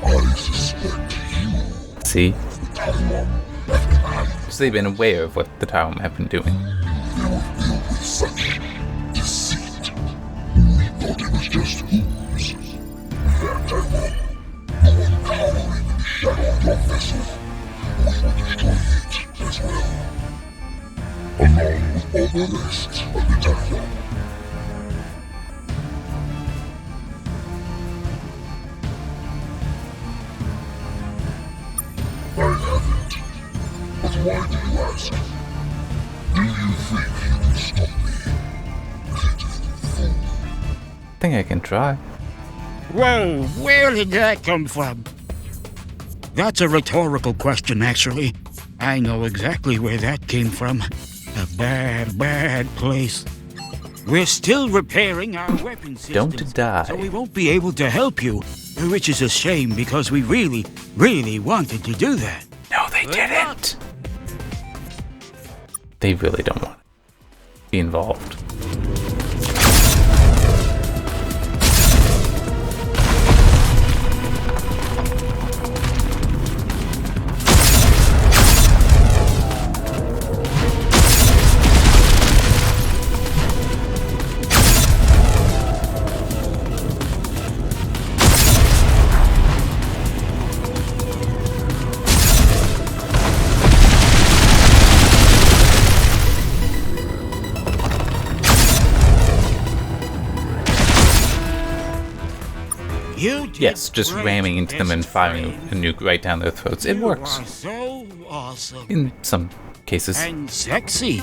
I suspect you, See? the Taiwan, have been hiding. So they've been aware of what the Taiwan have been doing. They were filled with such deceit. We thought it was just ooze. That Taiwan, the one cowering in the shadow of your vessel, we will destroy it as well. Along with all the rest of the Taiwan. I haven't. But why do you ask? Do you think you can stop me? Pitiful fool. I think I can try. Whoa, where did that come from? That's a rhetorical question, actually. I know exactly where that came from. A bad, bad place. We're still repairing our weapon systems. Don't die. So we won't be able to help you, which is a shame because we really, really wanted to do that. No, they didn't. They really don't want to be involved. You did Yes, just great, ramming into them and Mr. firing a Frame. nuke right down their throats. It You works. are so awesome. In some cases. And sexy.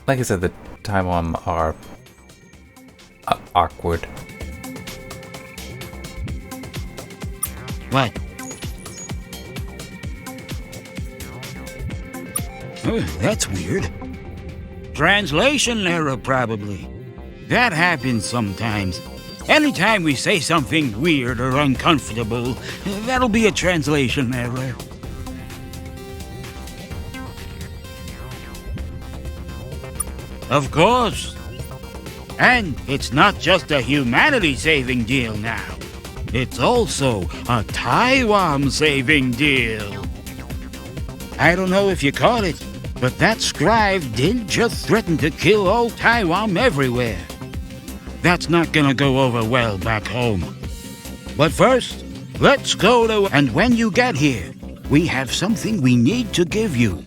Like I said, the Taiwan are awkward. What? That's weird. Translation error, probably. That happens sometimes. Anytime we say something weird or uncomfortable, that'll be a translation error. Of course. And it's not just a humanity-saving deal now. It's also a Taiwan-saving deal. I don't know if you caught it, but that scribe didn't just threaten to kill all Taiwan everywhere. That's not gonna go over well back home. But first, let's go to... And when you get here, we have something we need to give you.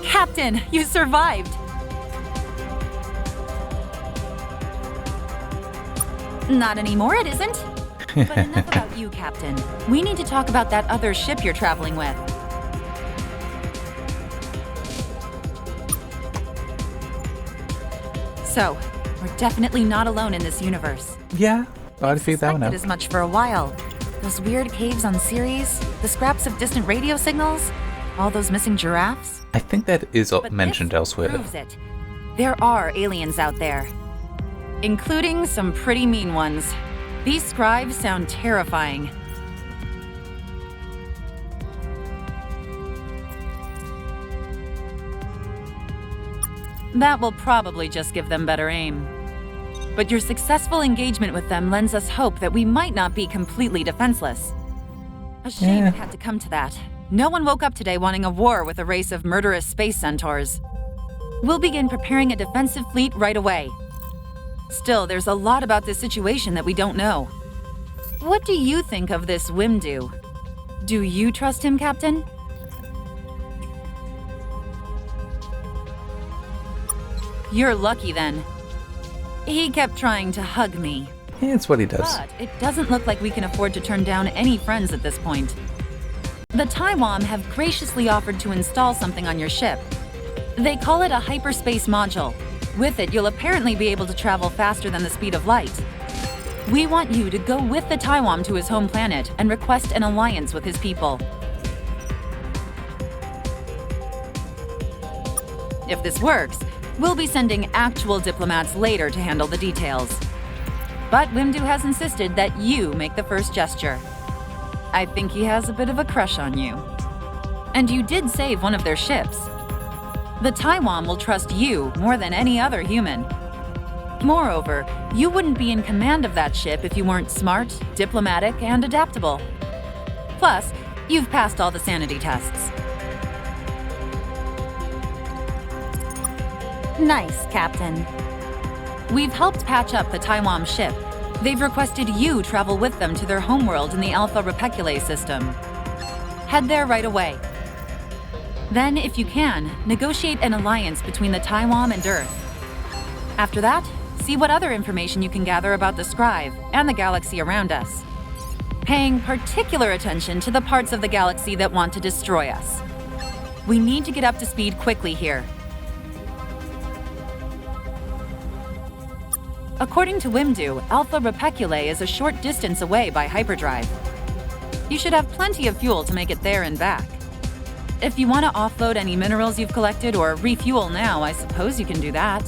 Captain, you survived! Not anymore, it isn't. But enough about you, Captain. We need to talk about that other ship you're traveling with. So, we're definitely not alone in this universe. Yeah, I'd figure that one Suspected out. as much for a while. Those weird caves on Ceres, the scraps of distant radio signals, all those missing giraffes. I think that is But mentioned this elsewhere. proves it. There are aliens out there, including some pretty mean ones. These scribes sound terrifying. That will probably just give them better aim. But your successful engagement with them lends us hope that we might not be completely defenseless. A shame it had to come to that. No one woke up today wanting a war with a race of murderous space centaurs. We'll begin preparing a defensive fleet right away. Still, there's a lot about this situation that we don't know. What do you think of this Wimdu? Do you trust him, Captain? You're lucky then. He kept trying to hug me. Yeah, it's what he does. But it doesn't look like we can afford to turn down any friends at this point. The Taiwan have graciously offered to install something on your ship. They call it a hyperspace module. With it, you'll apparently be able to travel faster than the speed of light. We want you to go with the Taiwan to his home planet and request an alliance with his people. If this works, we'll be sending actual diplomats later to handle the details. But Wimdu has insisted that you make the first gesture. I think he has a bit of a crush on you. And you did save one of their ships. The Taiwan will trust you more than any other human. Moreover, you wouldn't be in command of that ship if you weren't smart, diplomatic, and adaptable. Plus, you've passed all the sanity tests. Nice, Captain. We've helped patch up the Taiwan ship. They've requested you travel with them to their homeworld in the Alpha Repeculae system. Head there right away. Then, if you can, negotiate an alliance between the Taiwan and Earth. After that, see what other information you can gather about the Scribe and the galaxy around us, paying particular attention to the parts of the galaxy that want to destroy us. We need to get up to speed quickly here. According to Wimdu, Alpha Repeculae is a short distance away by hyperdrive. You should have plenty of fuel to make it there and back. If you want to offload any minerals you've collected or refuel now, I suppose you can do that.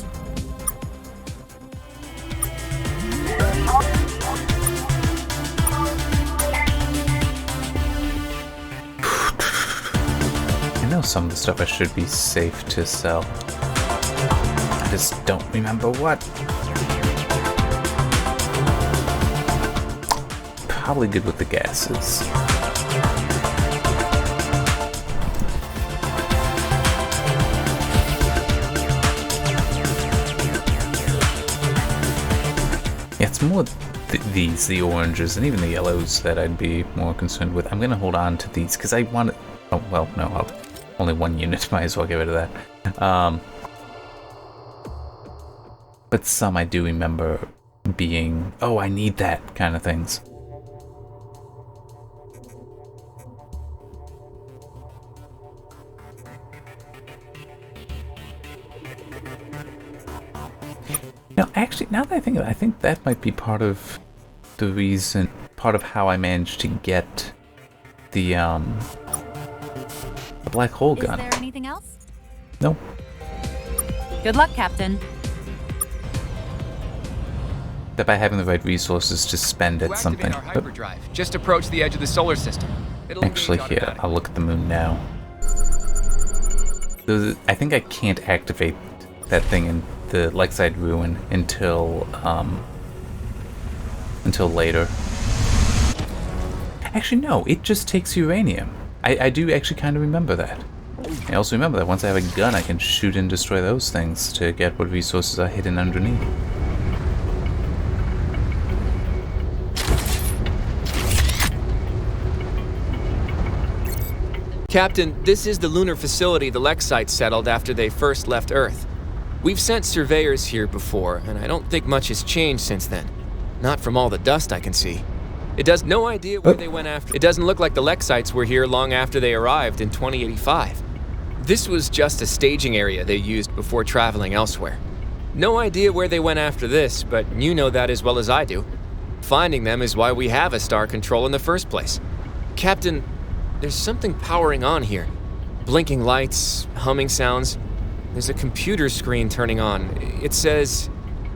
I know some of the stuff I should be safe to sell. I just don't remember what. Probably good with the gases. Yeah, it's more the oranges and even the yellows that I'd be more concerned with. I'm gonna hold on to these because I want it. Oh well, no, only one unit. Might as well get rid of that. But some I do remember being, oh, I need that kind of things. Now, actually, now that I think of it, I think that might be part of the reason, part of how I managed to get the black hole gun. Is there anything else? Nope. Good luck, Captain. That by having the right resources to spend at something. Our hyperdrive. Just approach the edge of the solar system. Actually, here, I'll look at the moon now. I think I can't activate that thing in the Lakeside Ruin until later. Actually, no, it just takes uranium. I do actually kind of remember that. I also remember that once I have a gun, I can shoot and destroy those things to get what resources are hidden underneath. Captain, this is the lunar facility the Lexites settled after they first left Earth. We've sent surveyors here before, and I don't think much has changed since then. Not from all the dust I can see. It does no idea where they went after. It doesn't look like the Lexites were here long after they arrived in 2085. This was just a staging area they used before traveling elsewhere. No idea where they went after this, but you know that as well as I do. Finding them is why we have a star control in the first place. Captain, there's something powering on here. Blinking lights, humming sounds. There's a computer screen turning on. It says,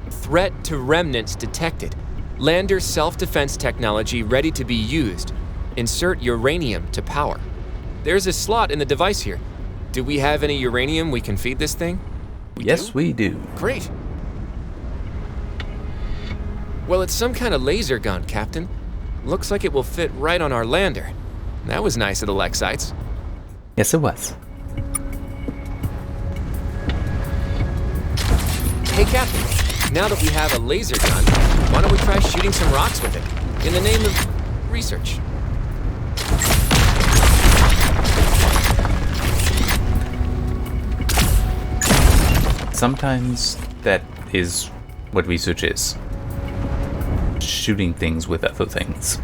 "Threat to remnants detected. Lander self-defense technology ready to be used. Insert uranium to power." There's a slot in the device here. Do we have any uranium we can feed this thing? Yes, we do. Great. Well, it's some kind of laser gun, Captain. Looks like it will fit right on our lander. That was nice of the Lexites. Yes, it was. Hey, Captain, now that we have a laser gun, why don't we try shooting some rocks with it? In the name of research. Sometimes that is what research is. Shooting things with other things.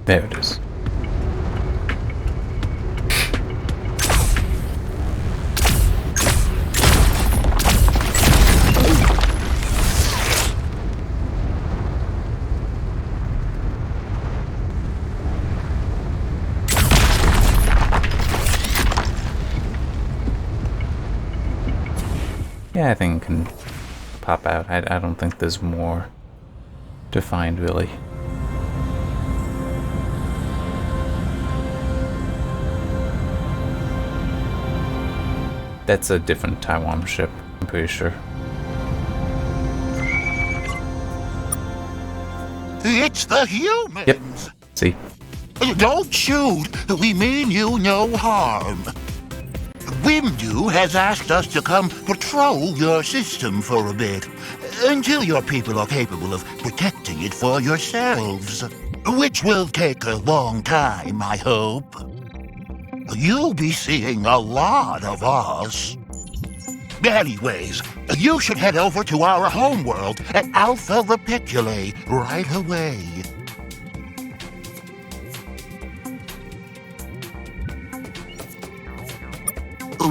There it is. Yeah, I think it can pop out. I don't think there's more to find, really. That's a different Taiwan ship, I'm pretty sure. It's the humans! Yep. See? Don't shoot! We mean you no harm. Wimdu has asked us to come patrol your system for a bit, until your people are capable of protecting it for yourselves. Which will take a long time, I hope. You'll be seeing a lot of us. Anyways, you should head over to our homeworld at Alpha Repiculae right away.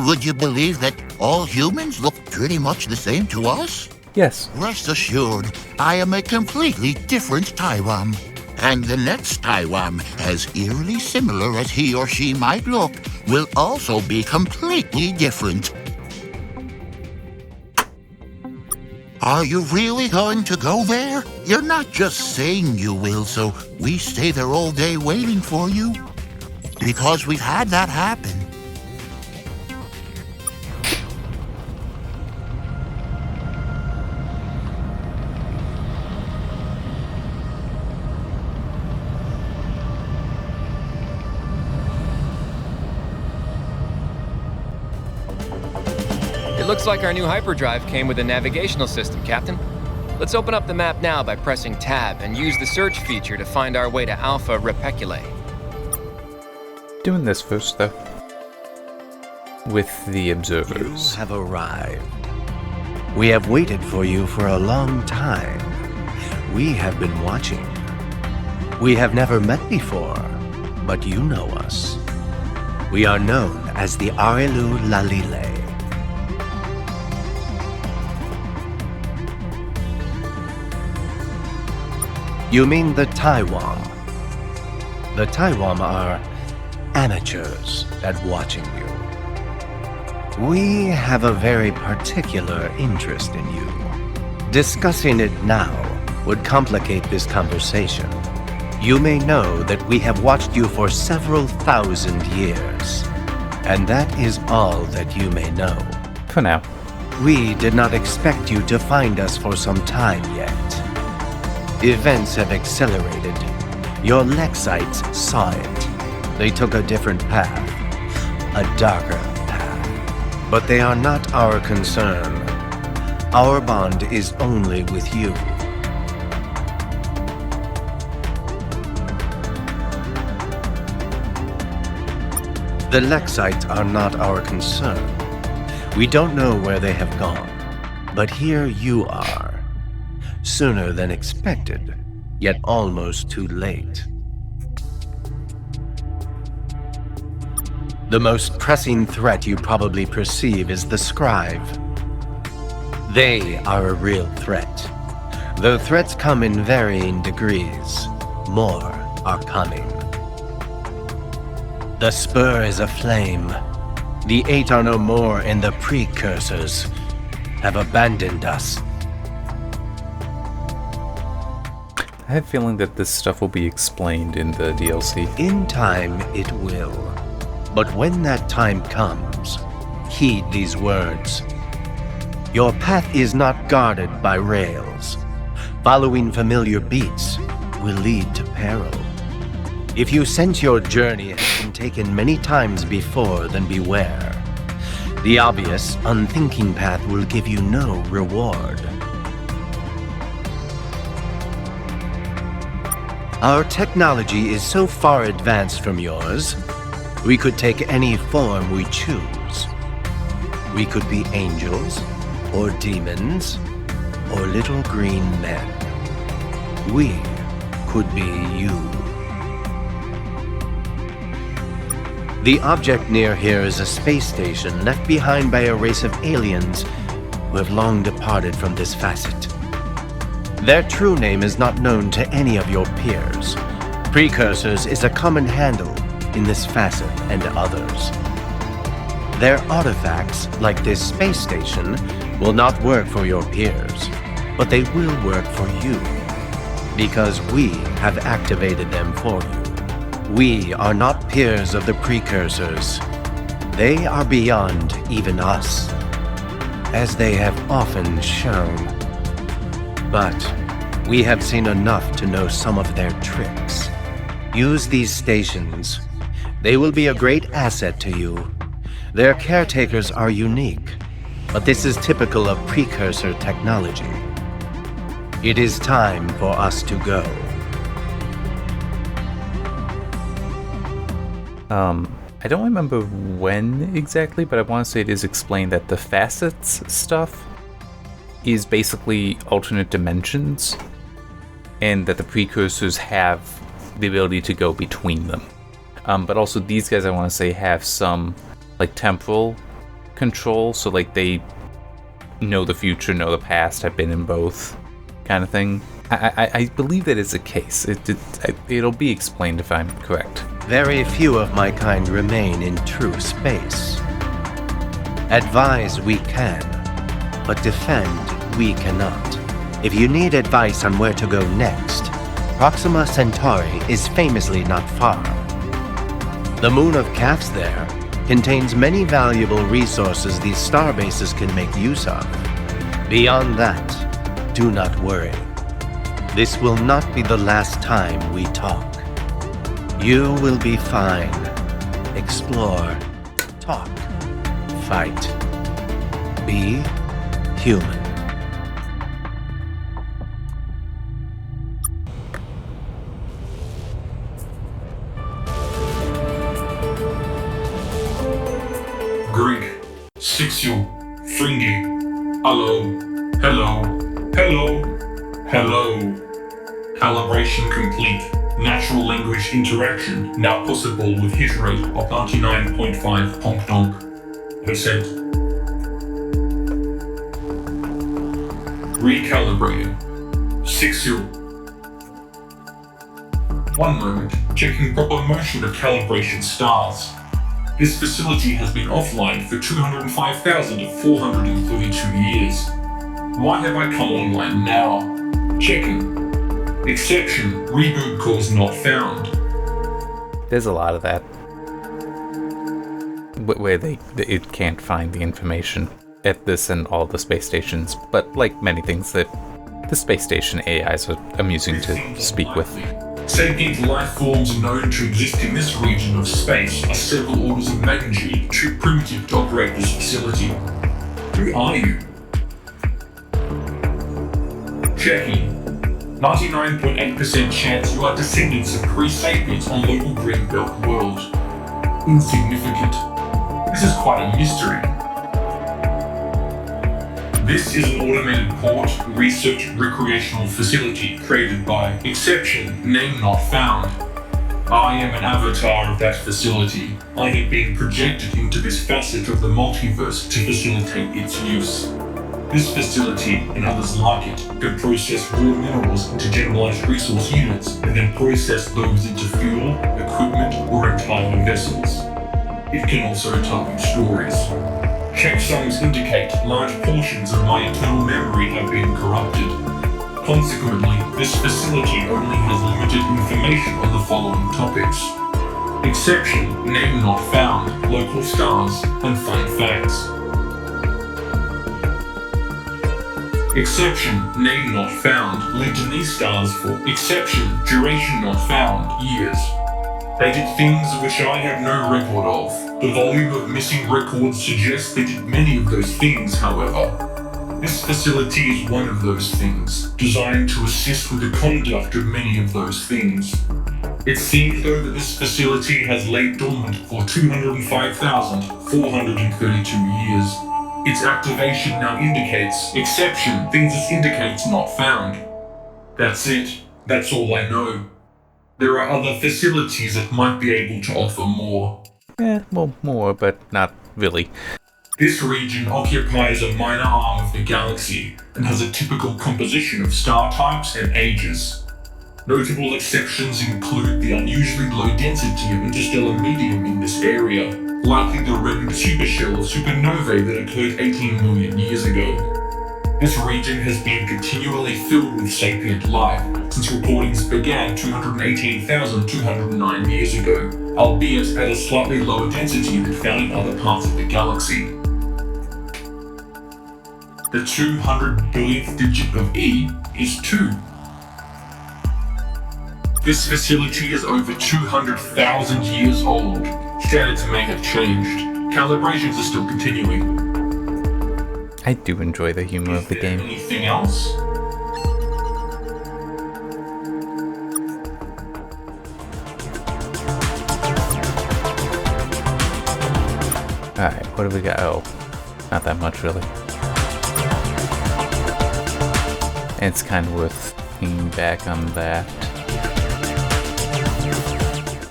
Would you believe that all humans look pretty much the same to us? Yes. Rest assured, I am a completely different Taiwan. And the next Taiwan, as eerily similar as he or she might look, will also be completely different. Are you really going to go there? You're not just saying you will, so we stay there all day waiting for you. Because we've had that happen. It looks like our new hyperdrive came with a navigational system, Captain. Let's open up the map now by pressing Tab and use the search feature to find our way to Alpha Repiculae. Doing this first, though. With the observers. You have arrived. We have waited for you for a long time. We have been watching. We have never met before, but you know us. We are known as the Arelu Lalile. You mean the Taiwan. The Taiwan are amateurs at watching you. We have a very particular interest in you. Discussing it now would complicate this conversation. You may know that we have watched you for several thousand years, and that is all that you may know. For now. We did not expect you to find us for some time yet. Events have accelerated. Your Lexites saw it. They took a different path, a darker path. But they are not our concern. Our bond is only with you. The Lexites are not our concern. We don't know where they have gone, but here you are. Sooner than expected, yet almost too late. The most pressing threat you probably perceive is the Scribe. They are a real threat. Though threats come in varying degrees, more are coming. The Spur is aflame. The Eight are no more, and the Precursors have abandoned us. I have a feeling that this stuff will be explained in the DLC. In time, it will. But when that time comes, heed these words. Your path is not guarded by rails. Following familiar beats will lead to peril. If you sense your journey has been taken many times before, then beware. The obvious, unthinking path will give you no reward. Our technology is so far advanced from yours, we could take any form we choose. We could be angels, or demons, or little green men. We could be you. The object near here is a space station left behind by a race of aliens who have long departed from this facet. Their true name is not known to any of your peers. Precursors is a common handle in this facet and others. Their artifacts, like this space station, will not work for your peers, but they will work for you, because we have activated them for you. We are not peers of the Precursors. They are beyond even us, as they have often shown. But we have seen enough to know some of their tricks. Use these stations. They will be a great asset to you. Their caretakers are unique, but this is typical of Precursor technology. It is time for us to go. I don't remember when exactly, but I want to say it is explained that the facets stuff is basically alternate dimensions, and that the Precursors have the ability to go between them. But also these guys, I want to say, have some like temporal control, so like they know the future, know the past, have been in both, kind of thing. I believe that is the case. It'll be explained if I'm correct. Very few of my kind remain in true space. Advise we can, but defend we cannot. If you need advice on where to go next, Proxima Centauri is famously not far. The moon of Calf's there contains many valuable resources these star bases can make use of. Beyond that, do not worry. This will not be the last time we talk. You will be fine. Explore, talk, fight. Be human. Greek, Sixil, Fringy, hello, hello, hello, hello. Calibration complete. Natural language interaction now possible with hit rate of 99.5 honk donk %. Recalibrating. Sixil. One moment, checking proper motion of calibration stars. This facility has been offline for 205,432 years. Why have I come online now? Checking. Exception, reboot cause not found. There's a lot of that, where it can't find the information at this and all the space stations, but like many things, that the space station AIs are amusing to speak with. Sentient life forms known to exist in this region of space are several orders of magnitude too primitive to operate this facility. Who are you? Checking. 99.8% chance you are descendants of pre-sapiens on local Greenbelt world. Insignificant. This is quite a mystery. This is an automated port, research, recreational facility created by Exception, name not found. I am an avatar of that facility. I have been projected into this facet of the multiverse to facilitate its use. This facility, and others like it, can process raw minerals into generalized resource units and then process those into fuel, equipment, or entire vessels. It can also type in stories. Checksums indicate large portions of my internal memory have been corrupted. Consequently, this facility only has limited information on the following topics: exception, name not found, local stars, and fun facts. Exception, name not found, lived in these stars for exception, duration not found, years. They did things which I have no record of. The volume of missing records suggests they did many of those things, however. This facility is one of those things, designed to assist with the conduct of many of those things. It seems though that this facility has laid dormant for 205,432 years. Its activation now indicates exception, things it indicates not found. That's it. That's all I know. There are other facilities that might be able to offer more. Well, more, but not really. This region occupies a minor arm of the galaxy and has a typical composition of star types and ages. Notable exceptions include the unusually low density of interstellar medium in this area, likely the red supershell of supernovae that occurred 18 million years ago. This region has been continually filled with sapient life since recordings began 218,209 years ago, albeit at a slightly lower density than found in other parts of the galaxy. The 200 billionth digit of E is 2. This facility is over 200,000 years old. Standards may have changed. Calibrations are still continuing. I do enjoy the humor of the game. Anything else? Alright, what do we got? Oh, not that much really. And it's kind of worth thinking back on that.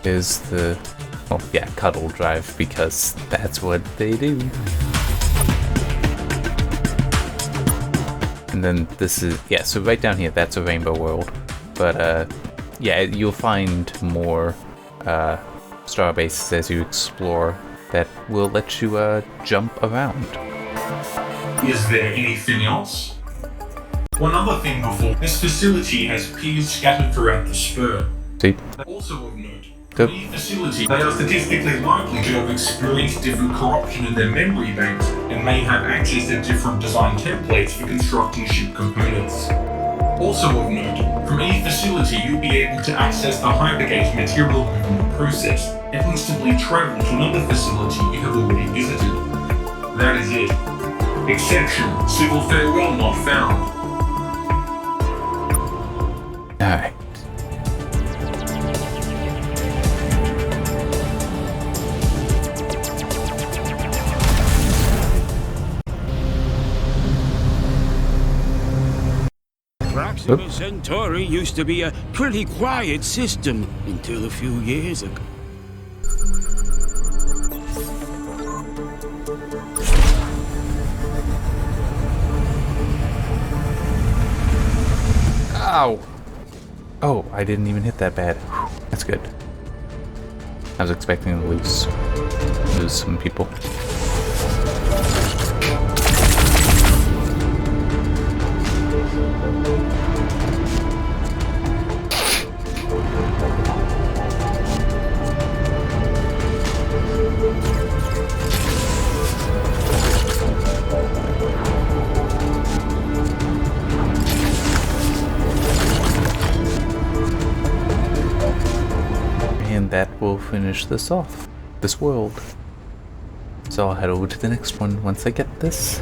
Is the, well, yeah, cuddle drive, because that's what they do. And then this is, yeah, so right down here, that's a rainbow world. But, yeah, you'll find more star bases as you explore that will let you jump around. Is there anything else? One other thing before, this facility has peers scattered throughout the spur. See? Also of note, any facility, they are statistically likely to have experienced different corruption in their memory banks and may have access to different design templates for constructing ship components. Also of note, from any facility you'll be able to access the Hypergate material movement process and instantly travel to another facility you have already visited. That is it. Exception, civil farewell not found. Alright. Proxima Centauri used to be a pretty quiet system until a few years ago. Ow! Oh, I didn't even hit that bad. Whew, that's good. I was expecting to lose some people. That will finish this off, this world. So I'll head over to the next one once I get this.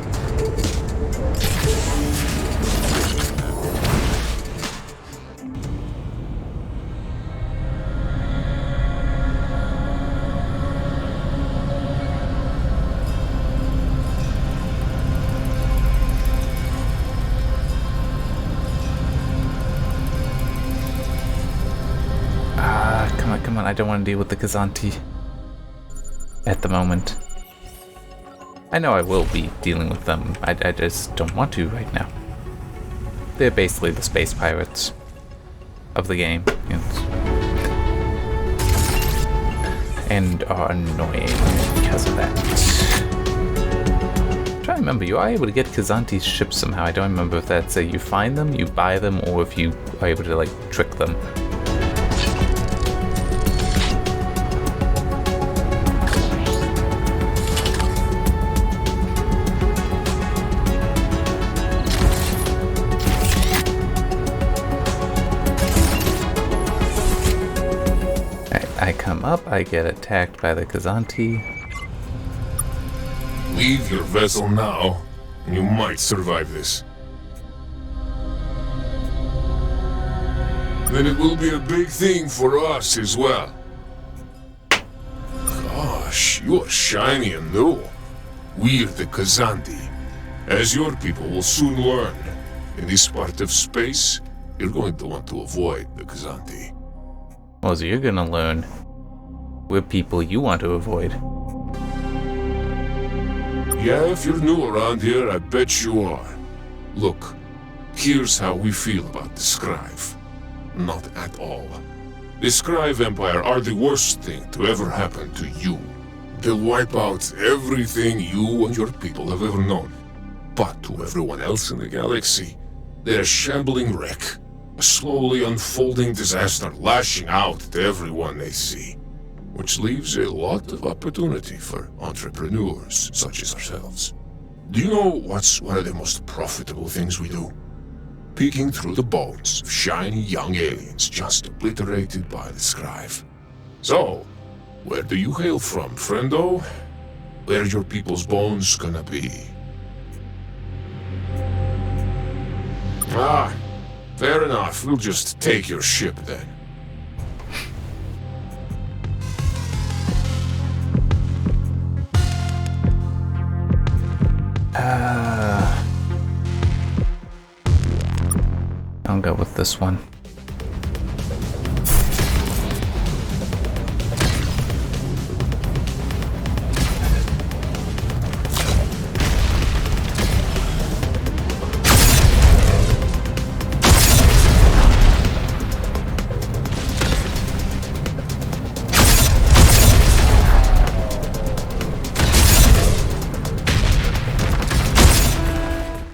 don't want to deal with the Kazanti at the moment. I know I will be dealing with them. I just don't want to right now. They're basically the space pirates of the game. And are annoying because of that. I'm trying to remember, you are able to get Kazanti's ships somehow. I don't remember if that's you find them, you buy them, or if you are able to like trick them. I come up, I get attacked by the Kazanti. Leave your vessel now, and you might survive this. Then it will be a big thing for us as well. Gosh, you are shiny and new. We're the Kazanti. As your people will soon learn, in this part of space, you're going to want to avoid the Kazanti. Well, so you're gonna learn. We're people you want to avoid. Yeah, if you're new around here, I bet you are. Look, here's how we feel about the Scrive. Not at all. The Scrive Empire are the worst thing to ever happen to you. They'll wipe out everything you and your people have ever known. But to everyone else in the galaxy, they're a shambling wreck. A slowly unfolding disaster lashing out at everyone they see. Which leaves a lot of opportunity for entrepreneurs such as ourselves. Do you know what's one of the most profitable things we do? Peeking through the bones of shiny young aliens just obliterated by the Scrive. So, where do you hail from, friendo? Where your people's bones gonna be? Ah, fair enough. We'll just take your ship then. I'll go with this one.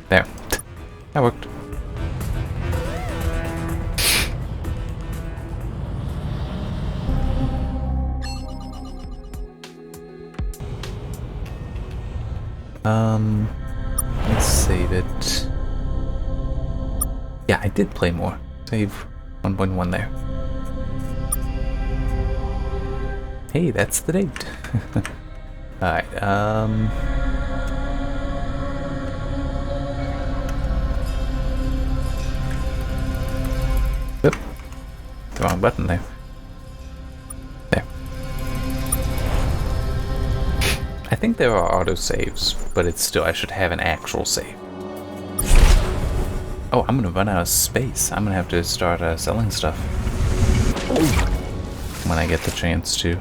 There. That worked. Let's save it. Yeah, I did play more. Save 1.1 there. Hey, that's the date. Alright, Oop. The wrong button there. There. I think there are autosaves, but it's still, I should have an actual save. Oh, I'm gonna run out of space. I'm gonna have to start selling stuff. When I get the chance to.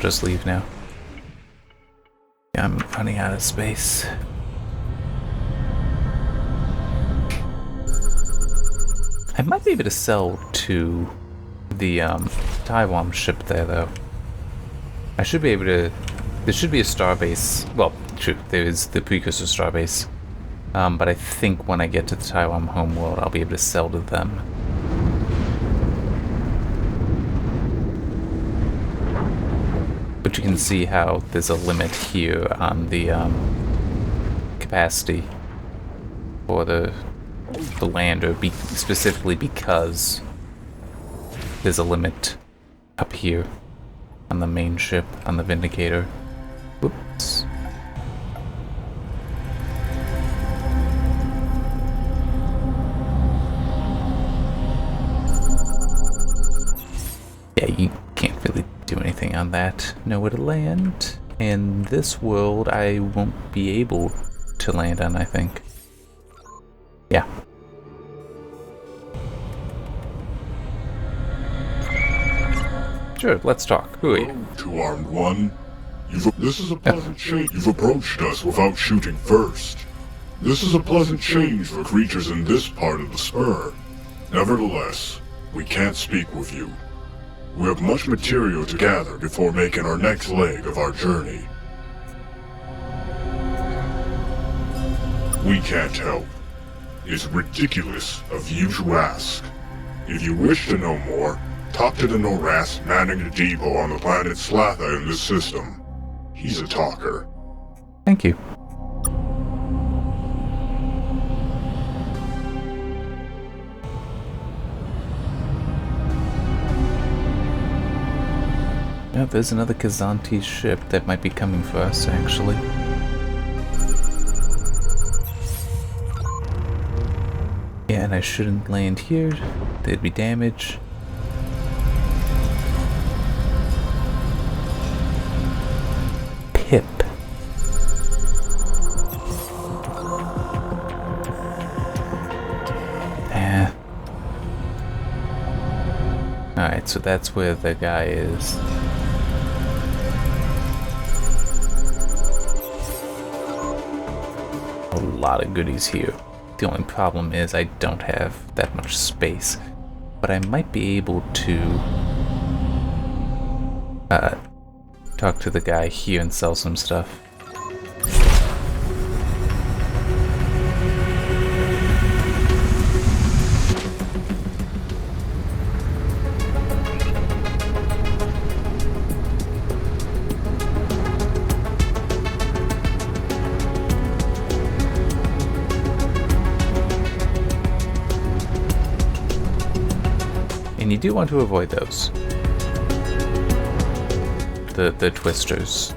just leave now. Yeah, I'm running out of space. I might be able to sell to the Taiwan ship there, though. I should be able to... There should be a starbase. Well, true, there is the precursor starbase. But I think when I get to the Taiwan homeworld, I'll be able to sell to them. But you can see how there's a limit here on the capacity for the lander, specifically because there's a limit up here on the main ship, on the Vindicator. Whoops. Yeah, you can't really do anything on that. Nowhere to land. And this world I won't be able to land on, I think. Yeah. Sure, let's talk. Who are you? Two-armed one. This is a pleasant change. You've approached us without shooting first. This is a pleasant change for creatures in this part of the spur. Nevertheless, we can't speak with you. We have much material to gather before making our next leg of our journey. We can't help. It's ridiculous of you to ask. If you wish to know more, talk to the Noras manning the depot on the planet Slatha in this system. He's a talker. Thank you. Yeah, there's another Kazanti ship that might be coming for us, actually. Yeah, and I shouldn't land here. There'd be damage. Pip. Alright, so that's where the guy is. A lot of goodies here. The only problem is I don't have that much space. But I might be able to talk to the guy here and sell some stuff. And you do want to avoid those. The twisters.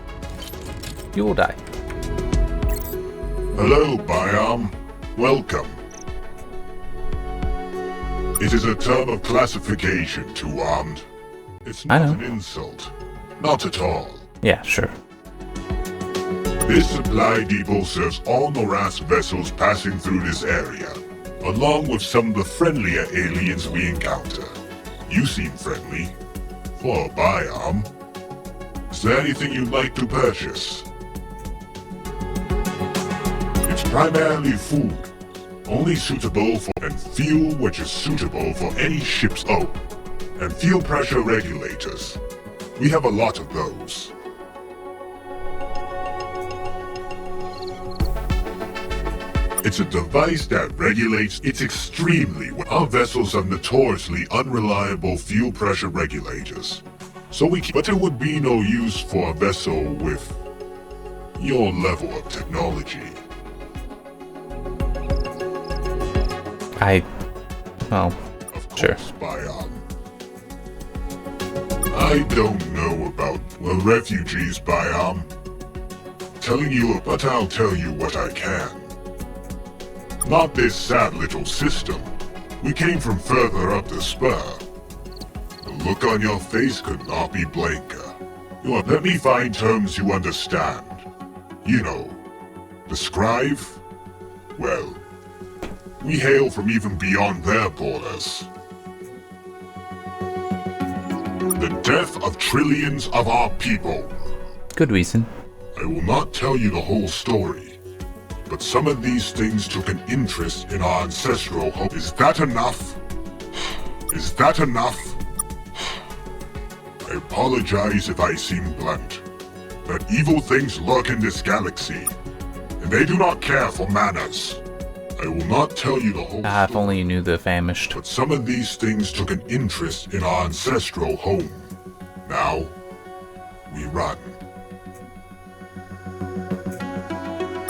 You will die. Hello, Biam. Welcome. It is a term of classification, two-armed. It's not an insult. Not at all. Yeah, sure. This supply depot serves all Noras vessels passing through this area, along with some of the friendlier aliens we encounter. You seem friendly. For Biam. Is there anything you'd like to purchase? It's primarily food, only suitable for, and fuel which is suitable for any ship's own, and fuel pressure regulators. We have a lot of those. It's a device that regulates it extremely well. Our vessels have notoriously unreliable fuel pressure regulators. But it would be no use for a vessel with your level of technology. Well, sure. Biam. I don't know about the refugees, Biam. But I'll tell you what I can. Not this sad little system. We came from further up the spur. The look on your face could not be blanker. Let me find terms you understand. You know, the scribe? Well, we hail from even beyond their borders. the death of trillions of our people. Good reason. I will not tell you the whole story, but some of these things took an interest in our ancestral home. Is that enough? Is that enough? I apologize if I seem blunt, but evil things lurk in this galaxy, and they do not care for manners. I will not tell you the whole story. If only you knew the famished. But some of these things took an interest in our ancestral home. Now, we run.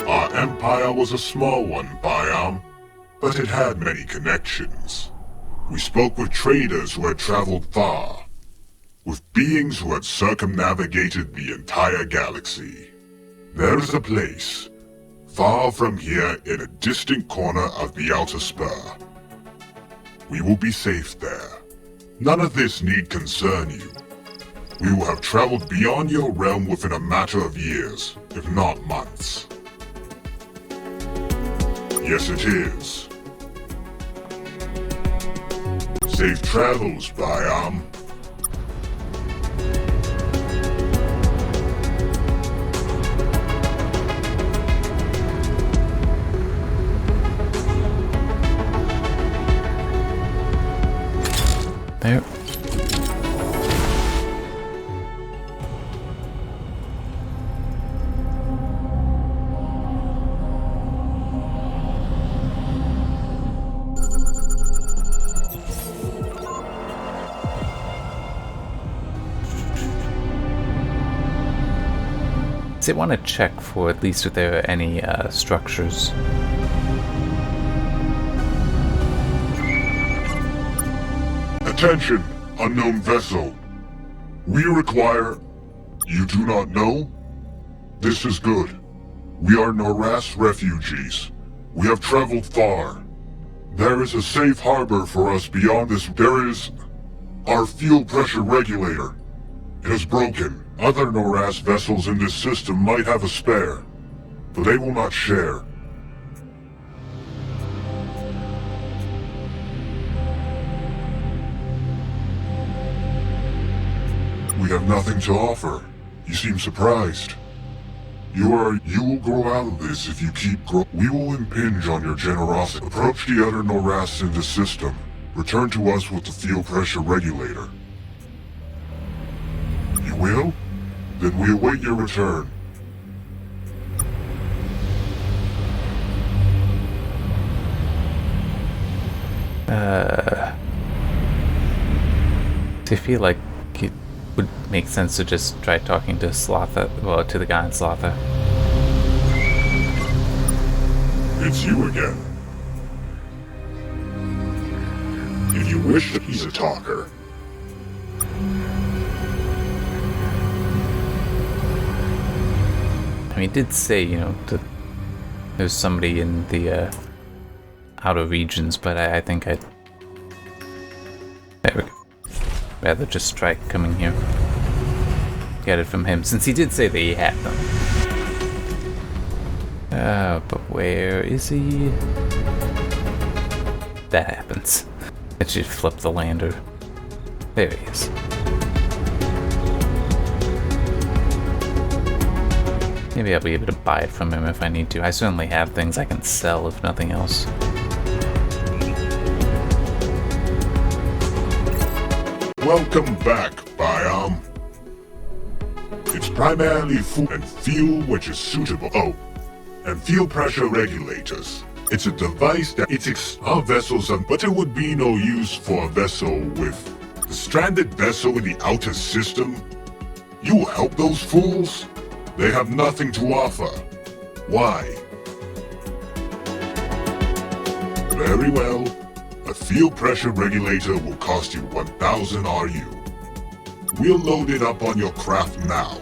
Our empire was a small one, Biam, but it had many connections. We spoke with traders who had traveled far, with beings who had circumnavigated the entire galaxy. There is a place, far from here in a distant corner of the Outer Spur. We will be safe there. None of this need concern you. We will have traveled beyond your realm within a matter of years, if not months. Yes, it is. Safe travels, Biam. There. I want to check for at least if there are any structures. Attention, unknown vessel. We require... You do not know? This is good. We are Noras refugees. We have traveled far. There is a safe harbor for us beyond this. There is... our fuel pressure regulator. It is broken. Other Noras vessels in this system might have a spare, but they will not share. We have nothing to offer. You seem surprised. You will grow out of this if you keep We will impinge on your generosity. Approach the other Noras in the system. Return to us with the fuel pressure regulator. You will? Then we await your return. I feel like it would make sense to just try talking to Slotha, well, to the guy in Slotha. It's you again. If you wish, he's a talker. I mean, he did say, you know, that there's somebody in the outer regions, but I think I'd rather just try coming here. Get it from him, since he did say that he had them. But where is he? That happens. It should flip the lander. There he is. Maybe I'll be able to buy it from him if I need to. I certainly have things I can sell, if nothing else. Welcome back, Biam. It's primarily food and fuel which is suitable. Oh, and fuel pressure regulators. It's a device that our vessels are, but it would be no use for a vessel with the stranded vessel in the outer system. You will help those fools? They have nothing to offer. Why? Very well. A fuel pressure regulator will cost you 1,000 RU. We'll load it up on your craft now.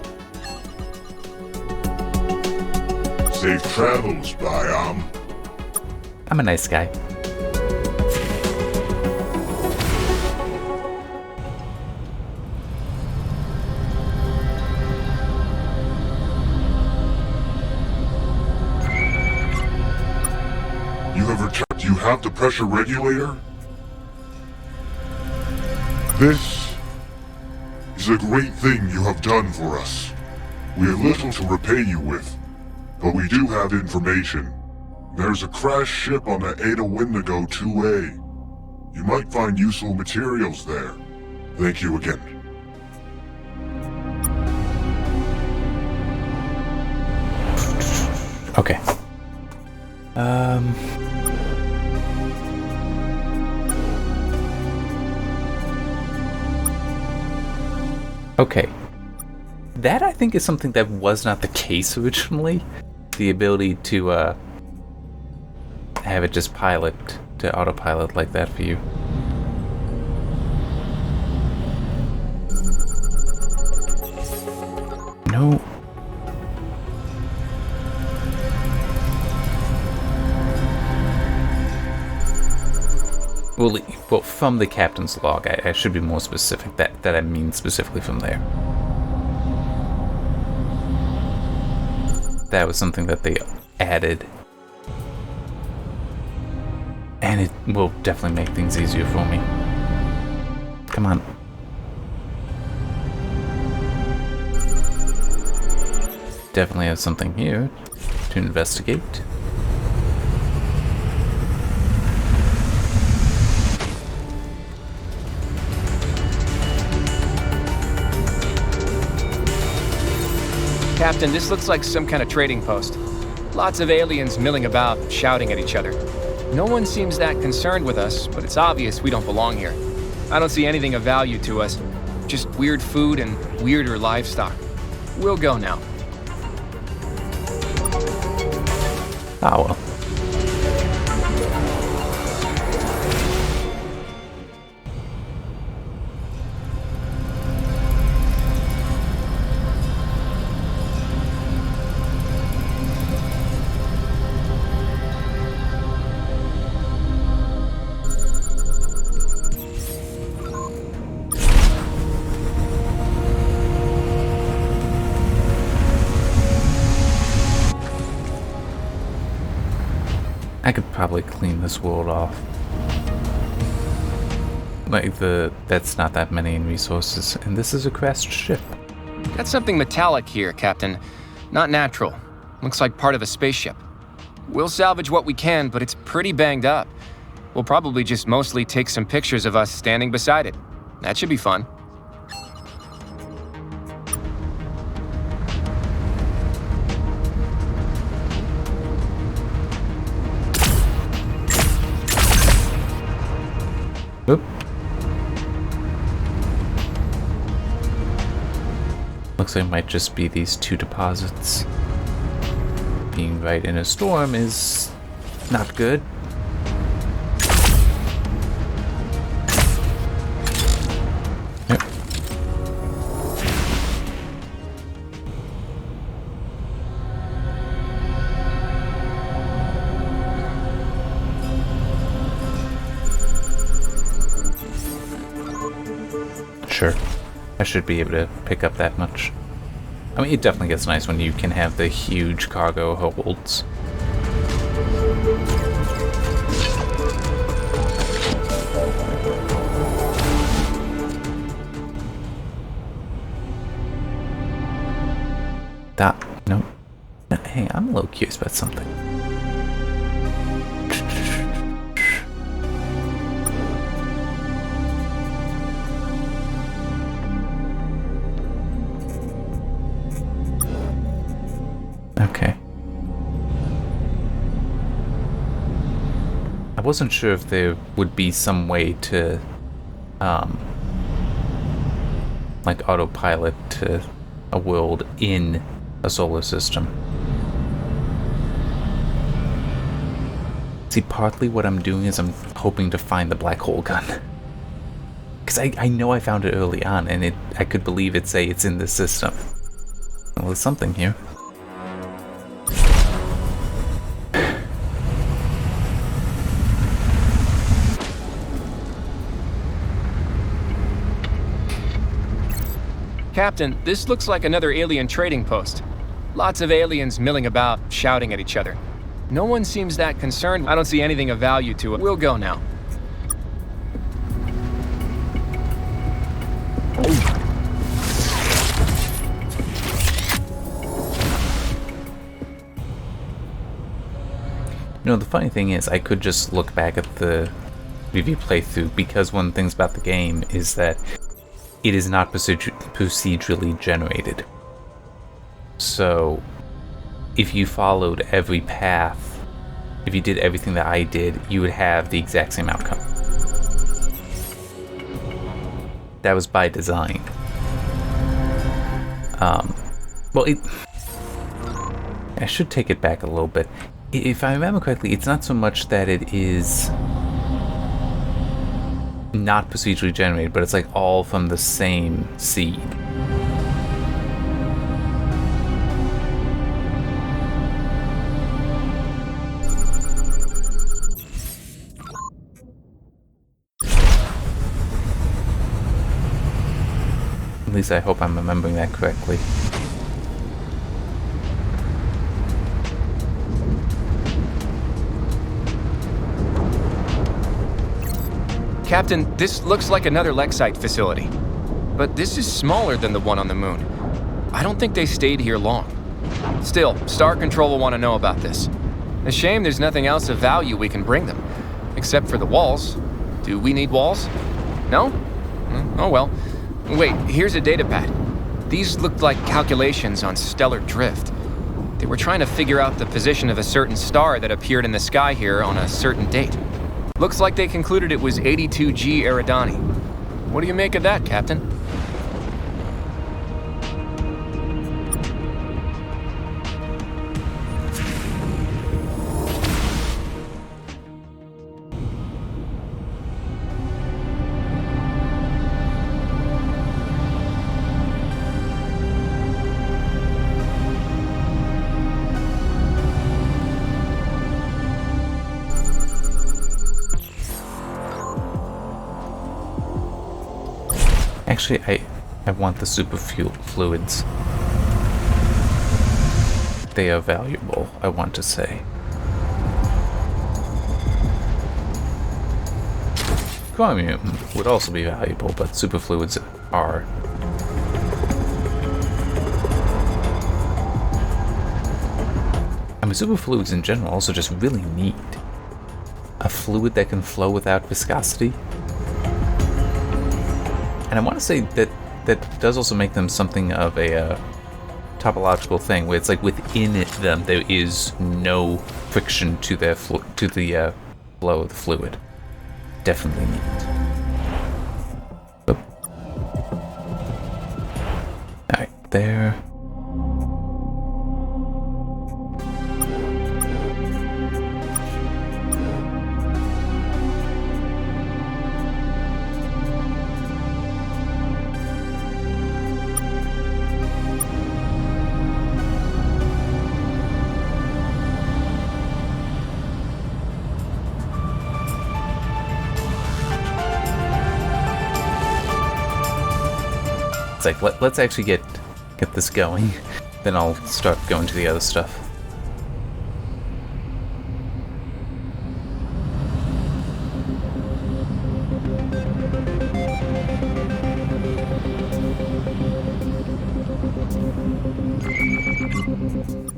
Safe travels, Biam. I'm a nice guy. You have returned. Do you have the pressure regulator? This is a great thing you have done for us. We have little to repay you with, but we do have information. There's a crashed ship on the Ada Windigo 2A. You might find useful materials there. Thank you again. Okay. Okay. That, I think, is something that was not the case originally. The ability to, have it just to autopilot like that for you. No. Well, from the captain's log, I should be more specific. That I mean specifically from there. That was something that they added. And it will definitely make things easier for me. Come on. Definitely have something here to investigate. Captain, this looks like some kind of trading post. Lots of aliens milling about, shouting at each other. No one seems that concerned with us, but it's obvious we don't belong here. I don't see anything of value to us. Just weird food and weirder livestock. We'll go now. Ah, well. I could probably clean this world off. Like, that's not that many in resources, and this is a crashed ship. Got something metallic here, Captain. Not natural. Looks like part of a spaceship. We'll salvage what we can, but it's pretty banged up. We'll probably just mostly take some pictures of us standing beside it. That should be fun. Oop. Looks like it might just be these two deposits. Being right in a storm is not good. Yep. Sure. I should be able to pick up that much. I mean, it definitely gets nice when you can have the huge cargo holds. No. Hey, I'm a little curious about something. Okay. I wasn't sure if there would be some way to, like autopilot to a world in a solar system. See, partly what I'm doing is I'm hoping to find the black hole gun. Because I know I found it early on, and I could believe it say it's in the system. Well, there's something here. Captain, this looks like another alien trading post. Lots of aliens milling about, shouting at each other. No one seems that concerned. I don't see anything of value to it. We'll go now. The funny thing is, I could just look back at the review playthrough, because one of the things about the game is that it is not procedurally generated. So, if you followed every path, if you did everything that I did, you would have the exact same outcome. That was by design. I should take it back a little bit. If I remember correctly, it's not so much that it is not procedurally generated, but it's like all from the same seed. At least I hope I'm remembering that correctly. Captain, this looks like another Lexite facility. But this is smaller than the one on the moon. I don't think they stayed here long. Still, Star Control will want to know about this. A shame there's nothing else of value we can bring them. Except for the walls. Do we need walls? No? Oh well. Wait, here's a datapad. These looked like calculations on stellar drift. They were trying to figure out the position of a certain star that appeared in the sky here on a certain date. Looks like they concluded it was 82G Eridani. What do you make of that, Captain? Actually, I want the super fluids. They are valuable, I want to say. Chromium would also be valuable, but super fluids are. I mean, super fluids in general also just really neat. A fluid that can flow without viscosity. And I want to say that that does also make them something of a topological thing, where it's like within them there is no friction to the flow of the fluid. Definitely neat. Oop. Alright, there. It's like, let's actually get this going, then I'll start going to the other stuff.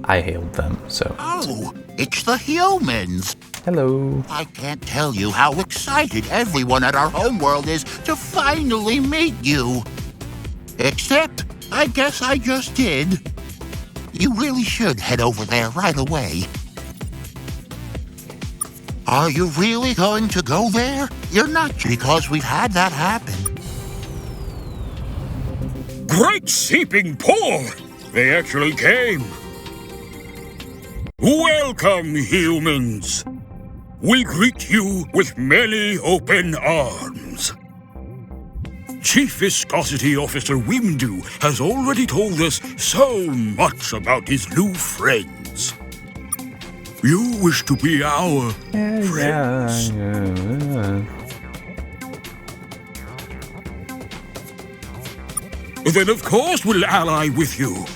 I hailed them, so. Oh, it's the humans. Hello. I can't tell you how excited everyone at our homeworld is to finally meet you. Except, I guess I just did. You really should head over there right away. Are you really going to go there? You're not, because we've had that happen. Great seeping pour! They actually came. Welcome, humans. We greet you with many open arms. Chief Viscosity Officer Wimdu has already told us so much about his new friends. You wish to be our friends? Then of course we'll ally with you.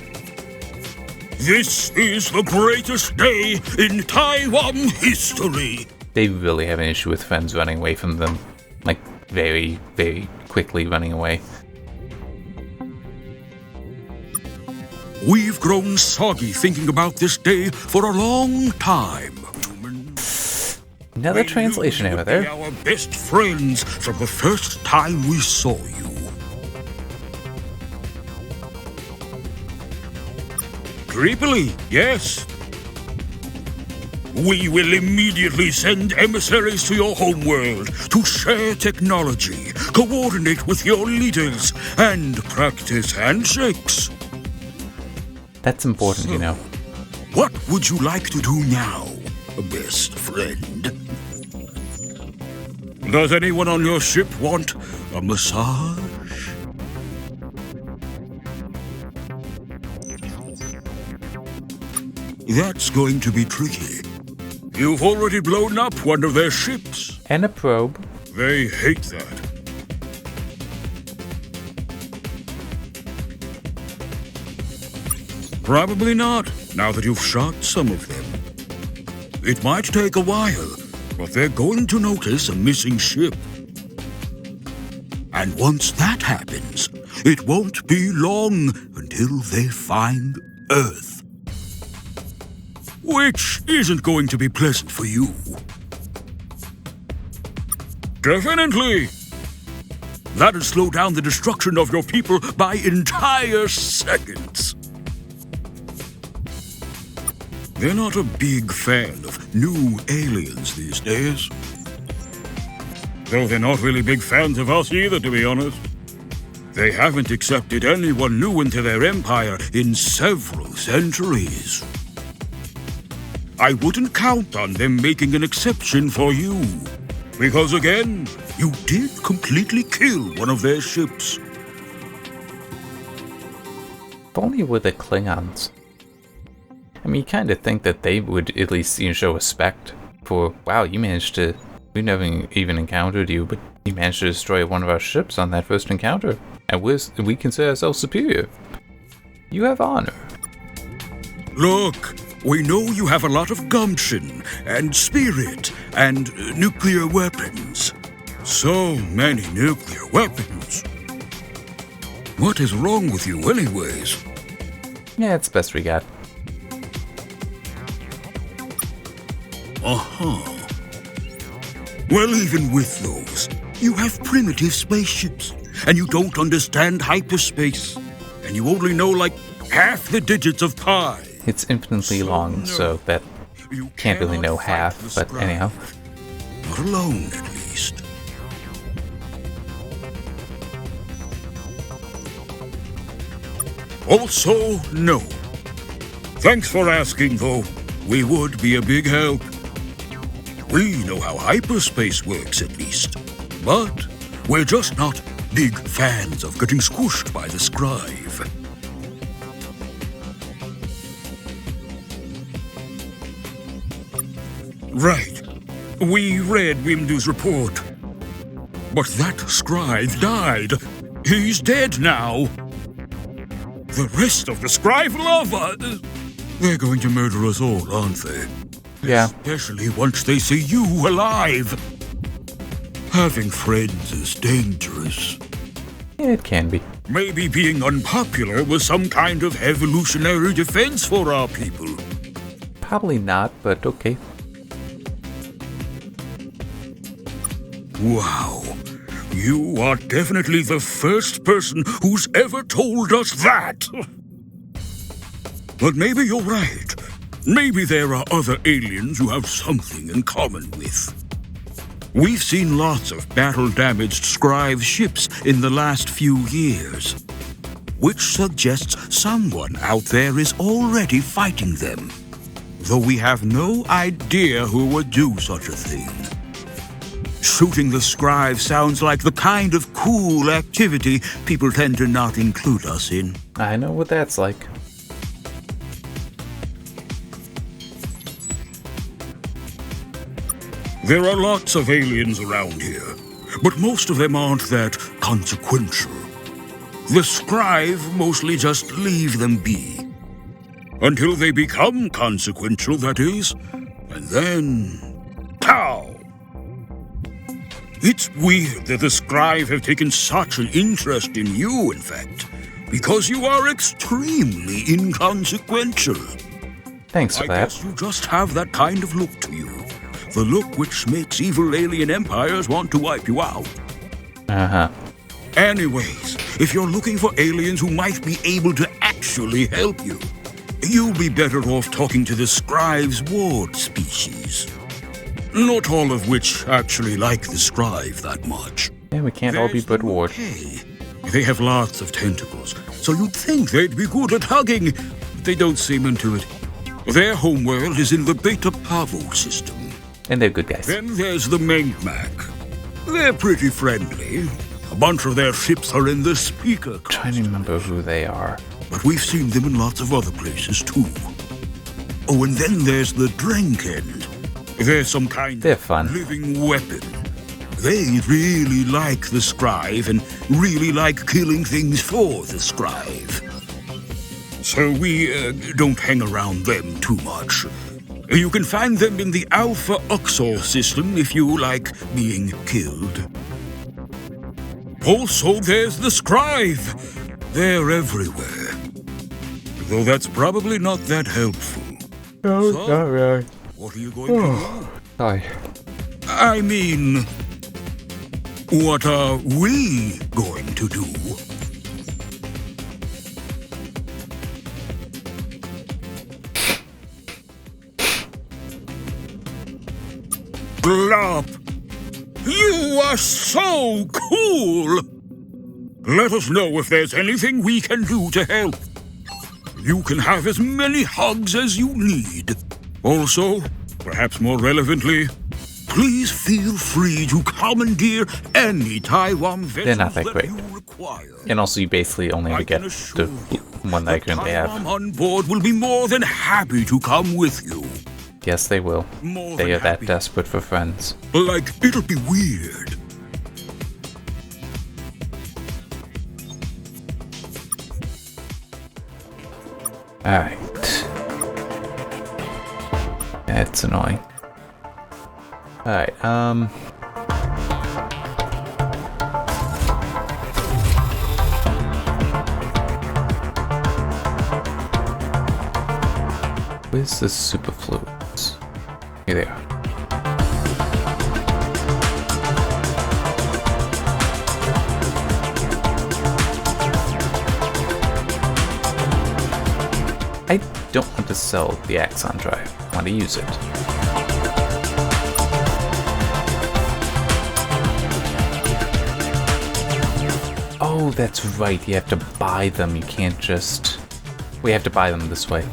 This is the greatest day in Taiwan history. They really have an issue with friends running away from them. Like, very, very quickly running away. We've grown soggy thinking about this day for a long time. Another translation error there. Our best friends from the first time we saw you. Creepily, yes. We will immediately send emissaries to your homeworld to share technology, coordinate with your leaders, and practice handshakes. That's important, So, you know. What would you like to do now, best friend? Does anyone on your ship want a massage? That's going to be tricky. You've already blown up one of their ships. And a probe. They hate that. Probably not, now that you've shot some of them. It might take a while, but they're going to notice a missing ship. And once that happens, it won't be long until they find Earth. Which isn't going to be pleasant for you. Definitely! That'll slow down the destruction of your people by entire seconds. They're not a big fan of new aliens these days. Though they're not really big fans of us either, to be honest. They haven't accepted anyone new into their empire in several centuries. I wouldn't count on them making an exception for you. Because again, you did completely kill one of their ships. If only with the Klingons. I mean, you kind of think that they would at least, show respect for, wow, you managed to, we never even encountered you, but you managed to destroy one of our ships on that first encounter, and we consider ourselves superior. You have honor. Look, we know you have a lot of gumption, and spirit, and nuclear weapons. So many nuclear weapons. What is wrong with you anyways? Yeah, it's the best we got. Uh-huh. Well, even with those, you have primitive spaceships, and you don't understand hyperspace, and you only know like half the digits of pi. It's infinitely long, so that can't really know half, but anyhow. Not alone, at least. Also, no. Thanks for asking, though. We would be a big help. We know how hyperspace works, at least. But we're just not big fans of getting squished by the scribe. Right. We read Wimdu's report. But that scribe died. He's dead now. The rest of the scribe lava... They're going to murder us all, aren't they? Yeah. Especially once they see you alive. Having friends is dangerous. It can be. Maybe being unpopular was some kind of evolutionary defense for our people. Probably not, but okay. Wow. You are definitely the first person who's ever told us that. But maybe you're right. Maybe there are other aliens you have something in common with. We've seen lots of battle-damaged scribe ships in the last few years, which suggests someone out there is already fighting them, though we have no idea who would do such a thing. Shooting the scribe sounds like the kind of cool activity people tend to not include us in. I know what that's like. There are lots of aliens around here, but most of them aren't that consequential. The scribe mostly just leave them be. Until they become consequential, that is, and then... pow! It's weird that the scribe have taken such an interest in you, in fact, because you are extremely inconsequential. Thanks for that. I guess you just have that kind of look to you. The look which makes evil alien empires want to wipe you out. Uh-huh. Anyways, if you're looking for aliens who might be able to actually help you, you'll be better off talking to the Scrive's ward species. Not all of which actually like the Scrive that much. Yeah, we can't all be but ward. They have lots of tentacles, so you'd think they'd be good at hugging, but they don't seem into it. Their homeworld is in the Beta Pavo system. And they're good guys. Then there's the Mengmak. They're pretty friendly. A bunch of their ships are in the Speaker class. Trying to remember who they are. But we've seen them in lots of other places, too. Oh, and then there's the Drenkend. They're some kind of living weapon. They really like the Scrive and really like killing things for the Scrive. So we don't hang around them too much. You can find them in the Alpha Uxor system if you like being killed. Also, there's the Scrive. They're everywhere. Though that's probably not that helpful. No, so, not really. What are you going to do? Sorry. I mean, what are we going to do? Glop! You are so cool! Let us know if there's anything we can do to help. You can have as many hugs as you need. Also, perhaps more relevantly, please feel free to commandeer any Taiwan vessels They're not that great. you require. And also, you basically only ever get the one that I currently have. Taiwan on board will be more than happy to come with you. Yes, they will. They are that desperate for friends. Like, it'll be weird. Alright. That's annoying. Alright, where's the superfluids? Here they are. I don't want to sell the Axon drive. I want to use it. Oh, that's right. You have to buy them. You can't just... We have to buy them this way.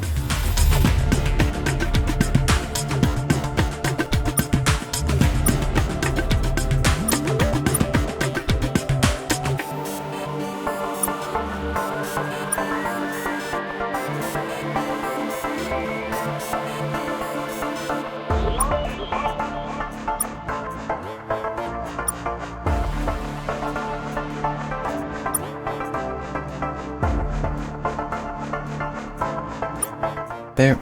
There.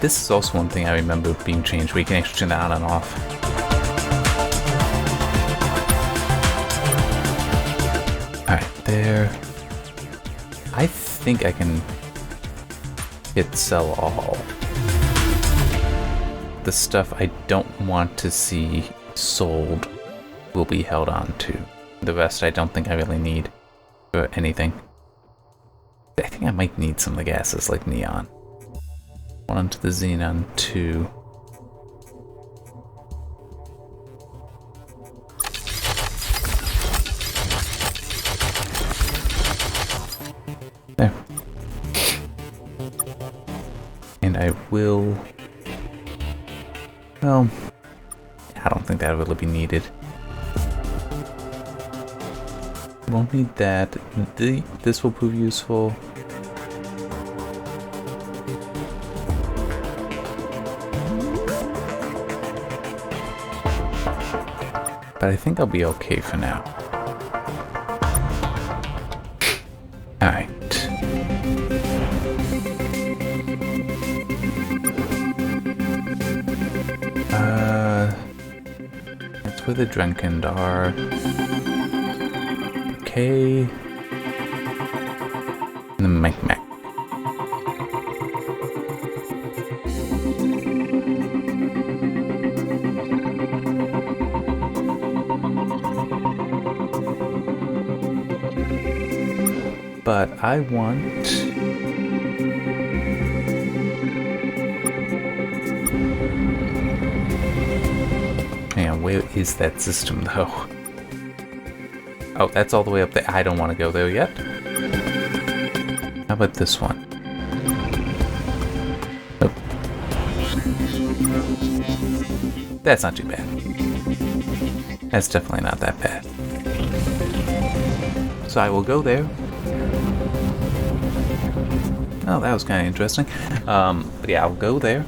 This is also one thing I remember being changed, where you can actually turn that on and off. Alright, there. I think I can hit sell all. The stuff I don't want to see sold will be held on to. The rest I don't think I really need for anything. I think I might need some of the gases like neon. One onto the xenon 2. There. And I will... Well, I don't think that will be needed. Won't need that. This will prove useful. but I think I'll be okay for now. Alright. That's where the Drenkind are. Okay. And the Mech. But I want... Hang on, where is that system though? Oh, that's all the way up there. I don't want to go there yet. How about this one? Nope. That's not too bad. That's definitely not that bad. So I will go there. Oh, that was kind of interesting. But yeah, I'll go there.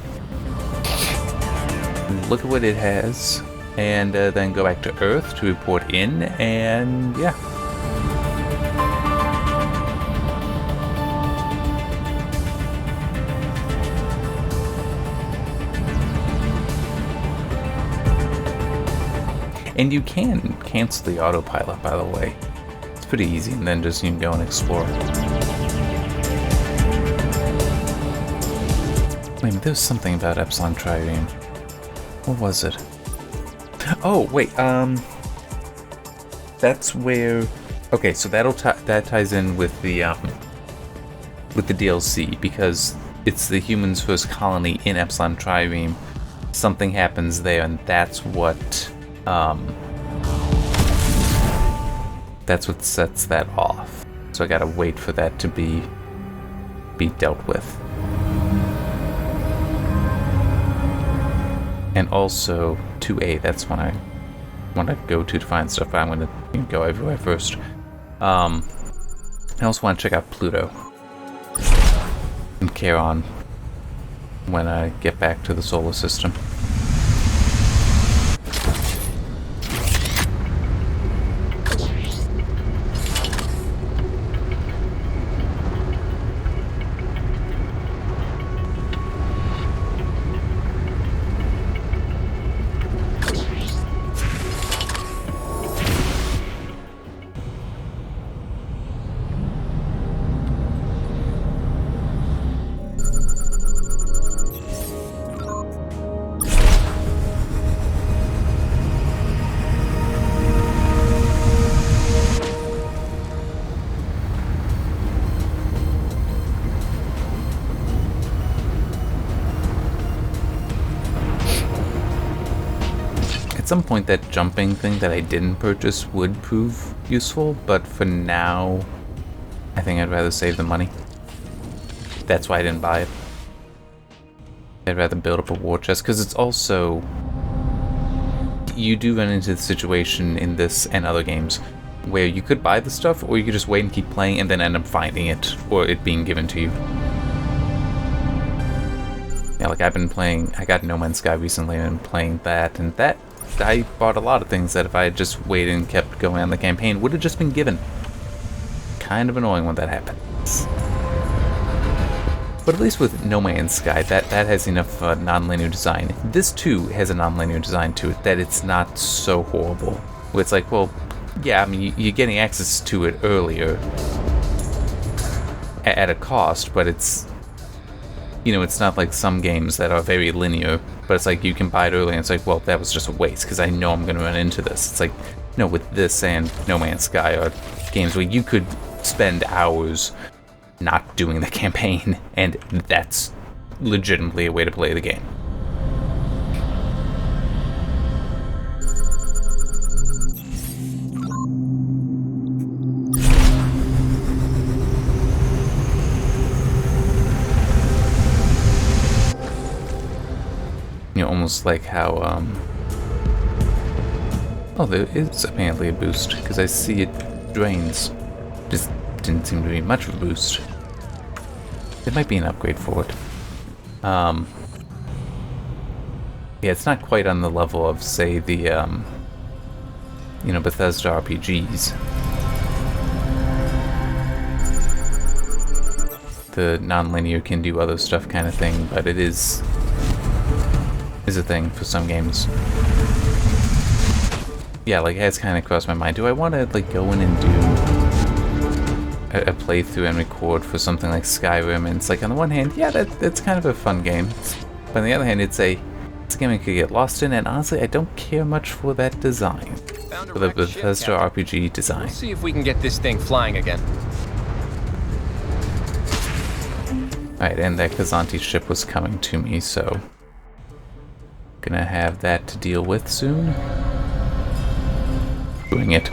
Look at what it has. And then go back to Earth to report in. And yeah. And you can cancel the autopilot, by the way. It's pretty easy, and then just you can go and explore. Wait, there's something about Epsilon Trireme. What was it? Oh, wait, that's where... Okay, so that ties in with the DLC, because it's the humans' first colony in Epsilon Trireme. Something happens there, and that's what sets that off. So I gotta wait for that to be dealt with. And also 2A, that's when I want to go to find stuff, but I'm going to go everywhere first. I also want to check out Pluto and Charon when I get back to the solar system. At some point that jumping thing that I didn't purchase would prove useful, but for now, I think I'd rather save the money. That's why I didn't buy it. I'd rather build up a war chest, because it's also... You do run into the situation in this and other games where you could buy the stuff, or you could just wait and keep playing and then end up finding it, or it being given to you. Yeah, like I've been playing... I got No Man's Sky recently and playing that, and that... I bought a lot of things that if I had just waited and kept going on the campaign would have just been given. Kind of annoying when that happens. But at least with No Man's Sky, that has enough non-linear design. This too has a non-linear design to it that it's not so horrible. Where it's like, well, yeah, I mean, you're getting access to it earlier at a cost, but it's... You know, it's not like some games that are very linear, but it's like you can buy it early and it's like, well, that was just a waste because I know I'm going to run into this. It's like, no, with this and No Man's Sky are games where you could spend hours not doing the campaign, and that's legitimately a way to play the game. You know, almost like how, oh, there is apparently a boost, because I see it drains. Just didn't seem to be much of a boost. There might be an upgrade for it. Yeah, it's not quite on the level of, say, the Bethesda RPGs. The non-linear can do other stuff kind of thing, but it is a thing for some games. Yeah, like, it has kind of crossed my mind. Do I want to, like, go in and do a playthrough and record for something like Skyrim? And it's like, on the one hand, yeah, that's kind of a fun game. But on the other hand, it's a game I could get lost in, and honestly, I don't care much for that design. For the Bethesda RPG design. Let's see if we can get this thing flying again. Alright, and that Kazanti ship was coming to me, so gonna have that to deal with soon. Doing it.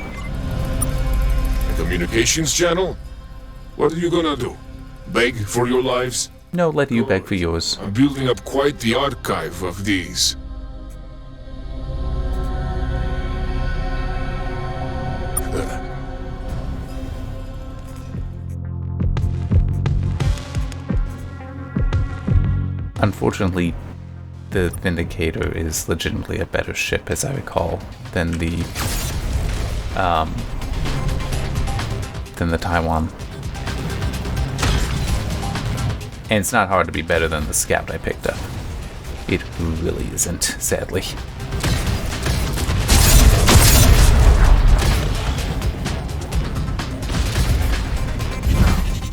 The communications channel? What are you gonna do? Beg for your lives? No, let you beg for yours. I'm building up quite the archive of these. Unfortunately, the Vindicator is legitimately a better ship, as I recall, than the Taiwan. And it's not hard to be better than the Scout I picked up. It really isn't, sadly.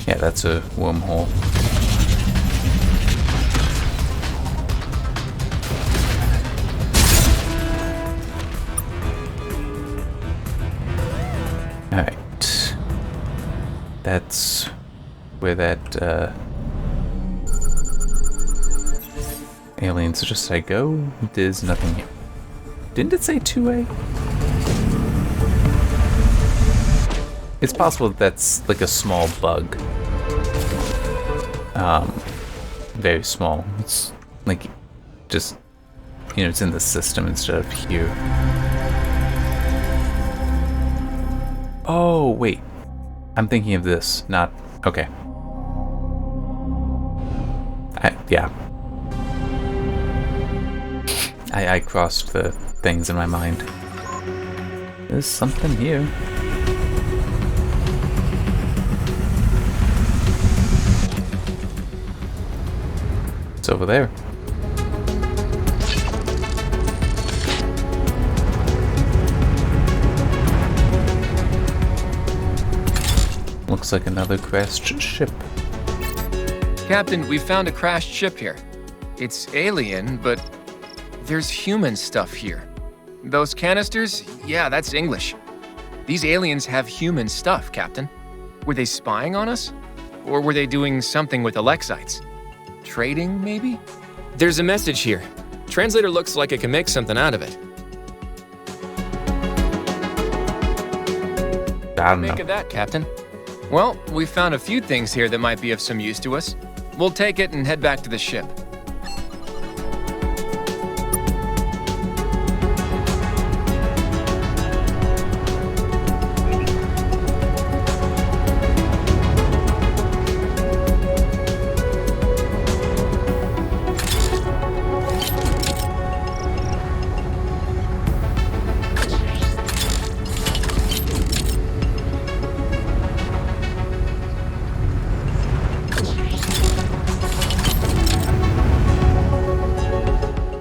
Yeah, that's a wormhole. Alright. That's where that, alien suggests I go. There's nothing here. Didn't it say 2A? It's possible that's like a small bug. Very small. It's like just, it's in the system instead of here. Oh, wait. I'm thinking of this, not... Okay. Yeah. I crossed the things in my mind. There's something here. It's over there. Looks like another crashed ship. Captain, we found a crashed ship here. It's alien, but there's human stuff here. Those canisters? Yeah, that's English. These aliens have human stuff, Captain. Were they spying on us? Or were they doing something with Alexites? Trading, maybe? There's a message here. Translator looks like it can make something out of it. I don't know. Make of that, Captain. Well, we found a few things here that might be of some use to us. We'll take it and head back to the ship.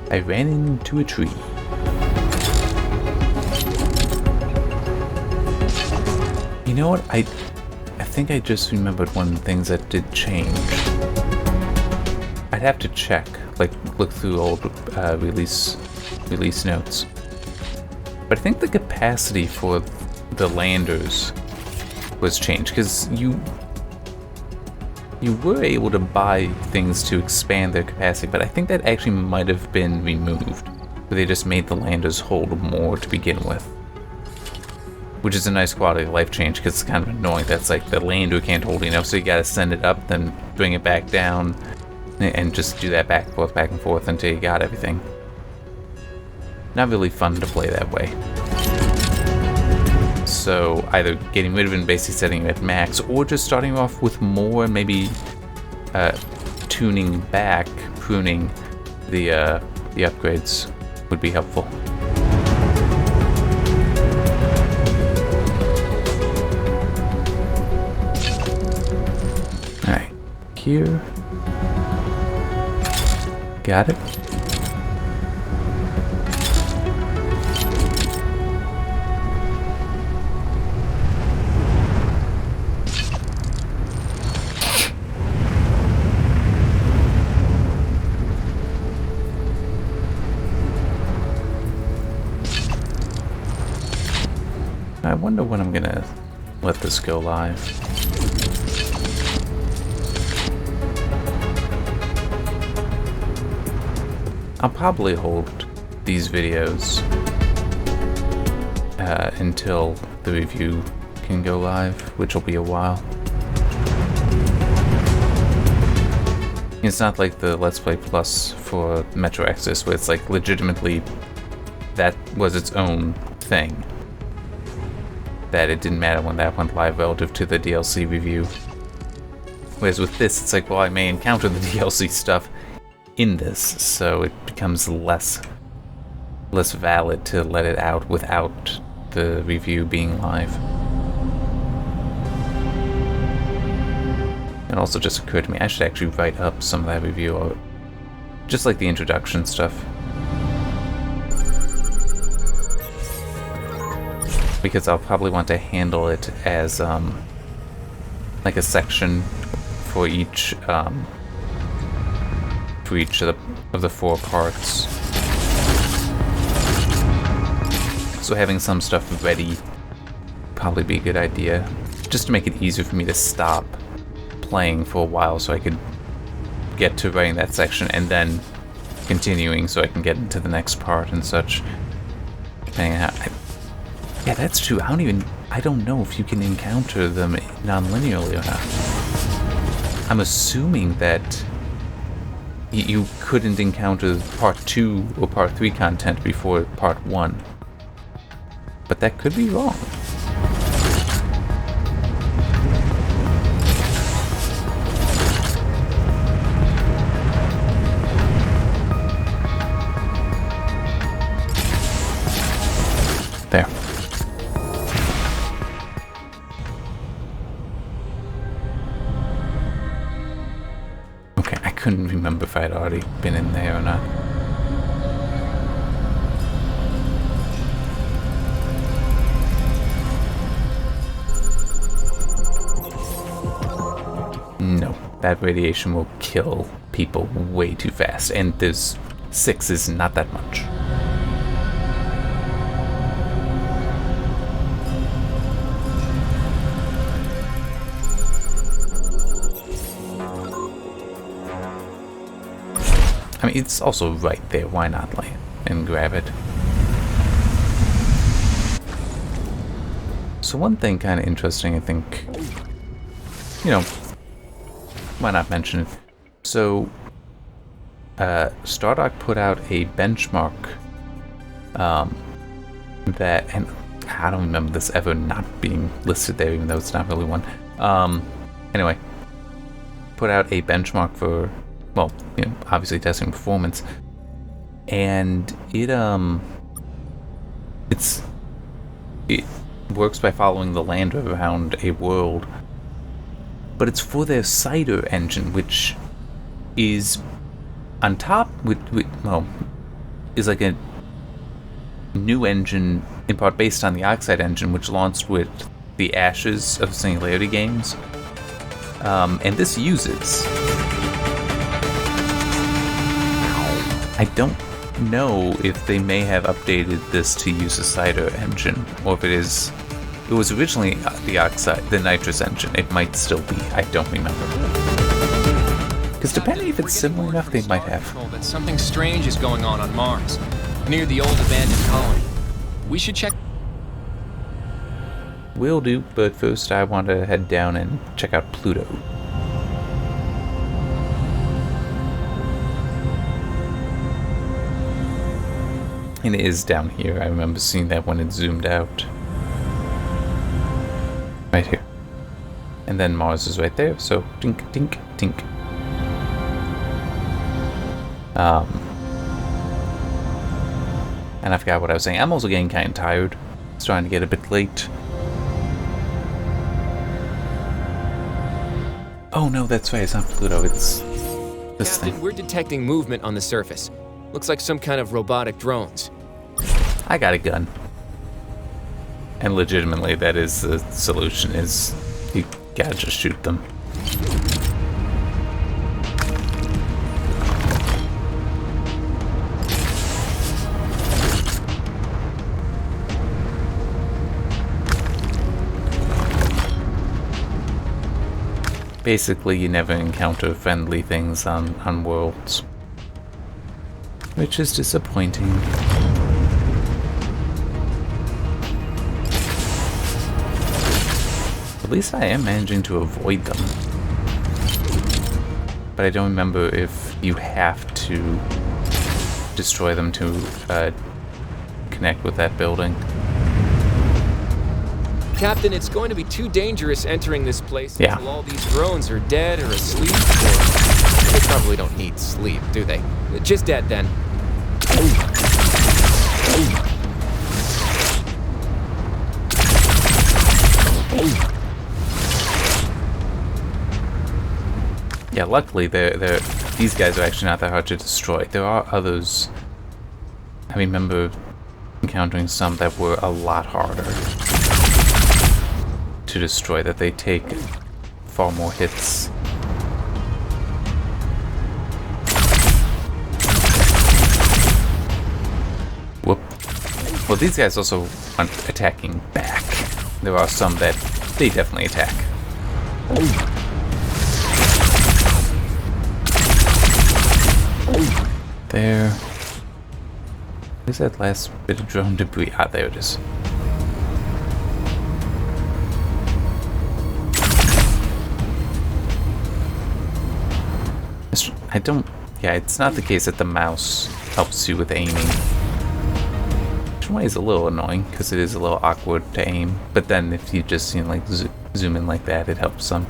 I ran into a tree. You know what? I think I just remembered one of the things that did change. I'd have to check, like look through old release notes. But I think the capacity for the landers was changed, because you were able to buy things to expand their capacity, but I think that actually might have been removed, where they just made the landers hold more to begin with. Which is a nice quality of life change, because it's kind of annoying. That's like the lander can't hold enough, so you gotta send it up, then bring it back down, and just do that back and forth until you got everything. Not really fun to play that way. So either getting rid of it and basically setting it at max, or just starting off with more, and maybe pruning the upgrades would be helpful. here. Got it. I wonder when I'm gonna let this go live. I'll probably hold these videos until the review can go live, which will be a while. It's not like the Let's Play Plus for Metro Exodus, where it's like legitimately that was its own thing. That it didn't matter when that went live relative to the DLC review. Whereas with this, it's like, well, I may encounter the DLC stuff in this, so it becomes less valid to let it out without the review being live. It also just occurred to me, I should actually write up some of that review, or just like the introduction stuff. Because I'll probably want to handle it as like a section for each of the 4 parts. So having some stuff ready probably be a good idea, just to make it easier for me to stop playing for a while, so I could get to writing that section and then continuing, so I can get into the next part and such. Depending on how. Yeah, that's true. I don't know if you can encounter them non-linearly or not. I'm assuming that you couldn't encounter part 2 or part 3 content before part 1. But that could be wrong. There. I couldn't remember if I'd already been in there or not. No, that radiation will kill people way too fast, and there's 6 is not that much. I mean, it's also right there. Why not land and grab it? So one thing kind of interesting, I think, you know, why not mention it? So, Stardock put out a benchmark that, and I don't remember this ever not being listed there, even though it's not really one. Anyway, put out a benchmark for, well, you know, obviously testing performance, and it works by following the lander around a world, but it's for their Cider engine, which is on top is like a new engine, in part based on the Oxide engine, which launched with the Ashes of Singularity games, and this uses. I don't know if they may have updated this to use a Cider engine, or if it was originally the nitrous engine. It might still be. I don't remember. Because depending if it's similar enough, they might have. That something strange is going on Mars, near the old abandoned colony. We should check. Will do, but first I want to head down and check out Pluto. And it is down here. I remember seeing that when it zoomed out. Right here. And then Mars is right there, so tink, tink, tink. And I forgot what I was saying. I'm also getting kind of tired. It's starting to get a bit late. Oh no, that's right. It's not Pluto. It's this Captain, thing. we're detecting movement on the surface. Looks like some kind of robotic drones. I got a gun. And legitimately, that is the solution, is you gotta just shoot them. Basically, you never encounter friendly things on worlds. Which is disappointing. At least I am managing to avoid them. But I don't remember if you have to destroy them to connect with that building. Captain, it's going to be too dangerous entering this place Yeah. until all these drones are dead or asleep, or... They probably don't need sleep, do they? Just dead, then. Yeah, luckily these guys are actually not that hard to destroy. There are others. I remember encountering some that were a lot harder to destroy, that they take far more hits. Whoop. Well, these guys also aren't attacking back. There are some that they definitely attack. There. Where's that last bit of drone debris? Ah, there it is. I don't... Yeah, it's not the case that the mouse helps you with aiming. Which in a way is a little annoying, because it is a little awkward to aim. But then if you just like zoom in like that, it helps some.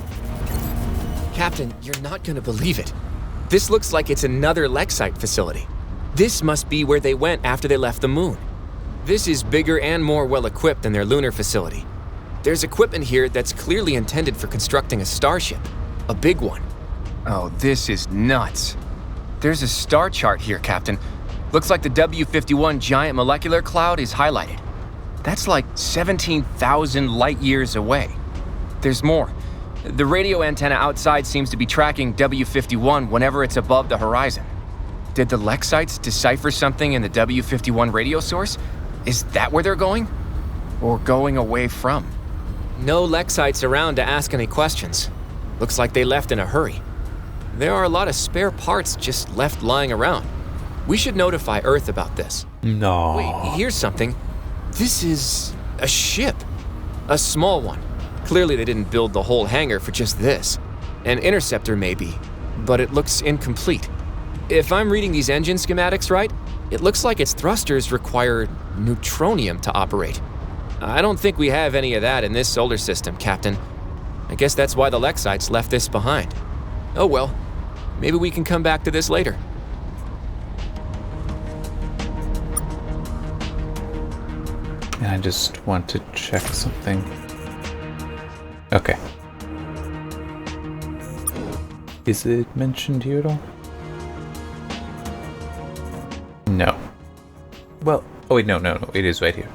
Captain, you're not gonna believe it. This looks like it's another Lexite facility. This must be where they went after they left the moon. This is bigger and more well-equipped than their lunar facility. There's equipment here that's clearly intended for constructing a starship. A big one. Oh, this is nuts. There's a star chart here, Captain. Looks like the W51 giant molecular cloud is highlighted. That's like 17,000 light years away. There's more. The radio antenna outside seems to be tracking W51 whenever it's above the horizon. Did the Lexites decipher something in the W51 radio source? Is that where they're going? Or going away from? No Lexites around to ask any questions. Looks like they left in a hurry. There are a lot of spare parts just left lying around. We should notify Earth about this. No. Wait, here's something. This is a ship. A small one. Clearly they didn't build the whole hangar for just this. An interceptor maybe, but it looks incomplete. If I'm reading these engine schematics right, it looks like its thrusters require neutronium to operate. I don't think we have any of that in this solar system, Captain. I guess that's why the Lexites left this behind. Oh well, maybe we can come back to this later. And I just want to check something. Okay. Is it mentioned here at all? No. Well, oh wait, no, it is right here.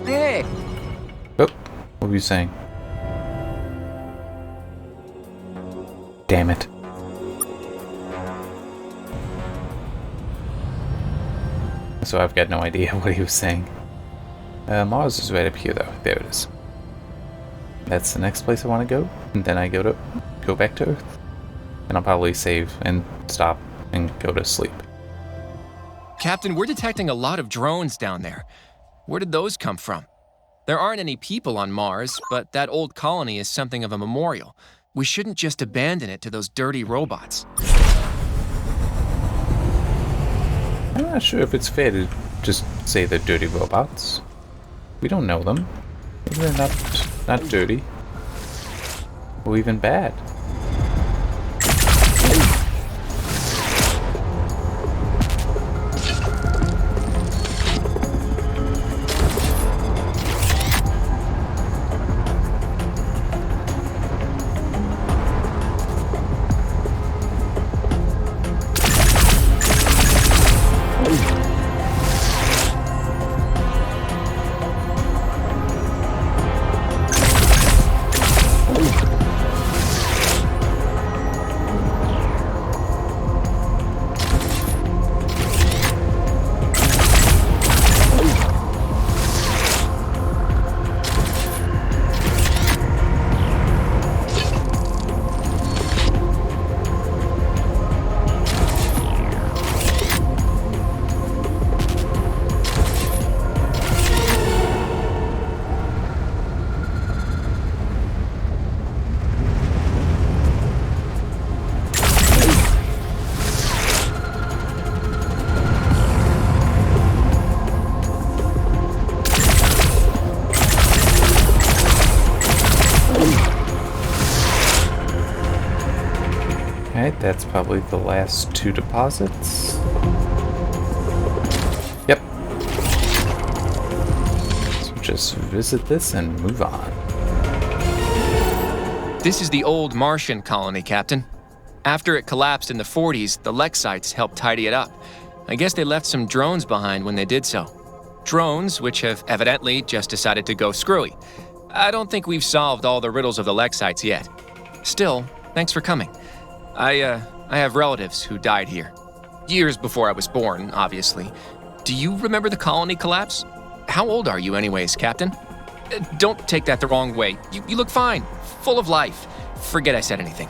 Hey! Oh, what were you saying? Damn it. So I've got no idea what he was saying. Mars is right up here though. There it is. That's the next place I want to go. And then I go back to Earth. And I'll probably save and stop and go to sleep. Captain, we're detecting a lot of drones down there. Where did those come from? There aren't any people on Mars, but that old colony is something of a memorial. We shouldn't just abandon it to those dirty robots. I'm not sure if it's fair to just say they're dirty robots. We don't know them. Maybe they're not dirty. Or even bad. Alright, that's probably the last 2 deposits. Yep. So just visit this and move on. This is the old Martian colony, Captain. After it collapsed in the 40s, the Lexites helped tidy it up. I guess they left some drones behind when they did so. Drones which have evidently just decided to go screwy. I don't think we've solved all the riddles of the Lexites yet. Still, thanks for coming. I have relatives who died here. Years before I was born, obviously. Do you remember the colony collapse? How old are you anyways, Captain? Don't take that the wrong way. You look fine, full of life. Forget I said anything.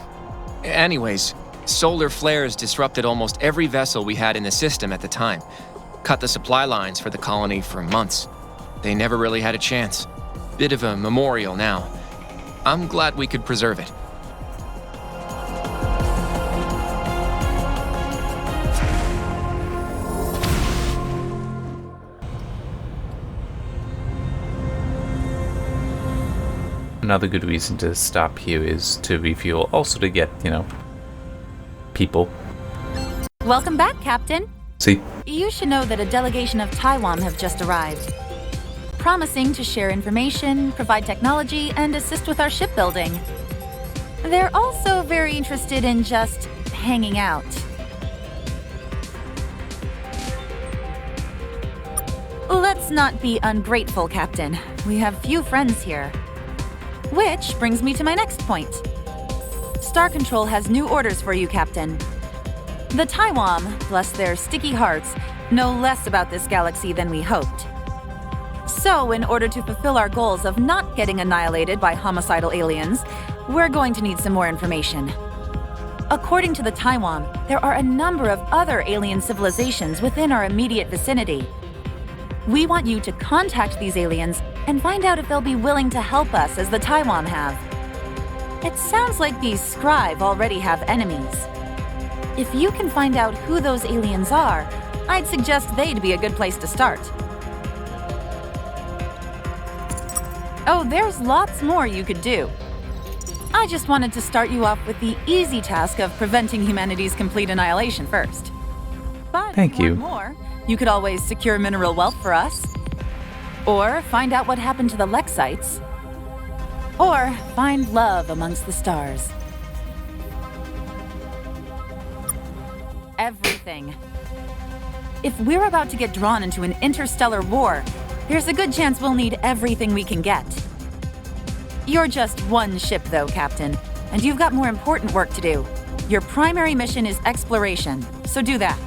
Anyways, solar flares disrupted almost every vessel we had in the system at the time. Cut the supply lines for the colony for months. They never really had a chance. Bit of a memorial now. I'm glad we could preserve it. Another good reason to stop here is to refuel, also to get, people. Welcome back, Captain. See? You should know that a delegation of Taiwan have just arrived, promising to share information, provide technology, and assist with our shipbuilding. They're also very interested in just hanging out. Let's not be ungrateful, Captain. We have few friends here. Which brings me to my next point. Star Control has new orders for you, Captain. The Taiwan, bless their sticky hearts, know less about this galaxy than we hoped. So, in order to fulfill our goals of not getting annihilated by homicidal aliens, we're going to need some more information. According to the Taiwan, there are a number of other alien civilizations within our immediate vicinity. We want you to contact these aliens and find out if they'll be willing to help us as the Taiwan have. It sounds like these Scribe already have enemies. If you can find out who those aliens are, I'd suggest they'd be a good place to start. Oh, there's lots more you could do. I just wanted to start you off with the easy task of preventing humanity's complete annihilation first. But Thank you. More, you could always secure mineral wealth for us. Or find out what happened to the Lexites. Or find love amongst the stars. Everything. If we're about to get drawn into an interstellar war, there's a good chance we'll need everything we can get. You're just one ship though, Captain, and you've got more important work to do. Your primary mission is exploration, so do that.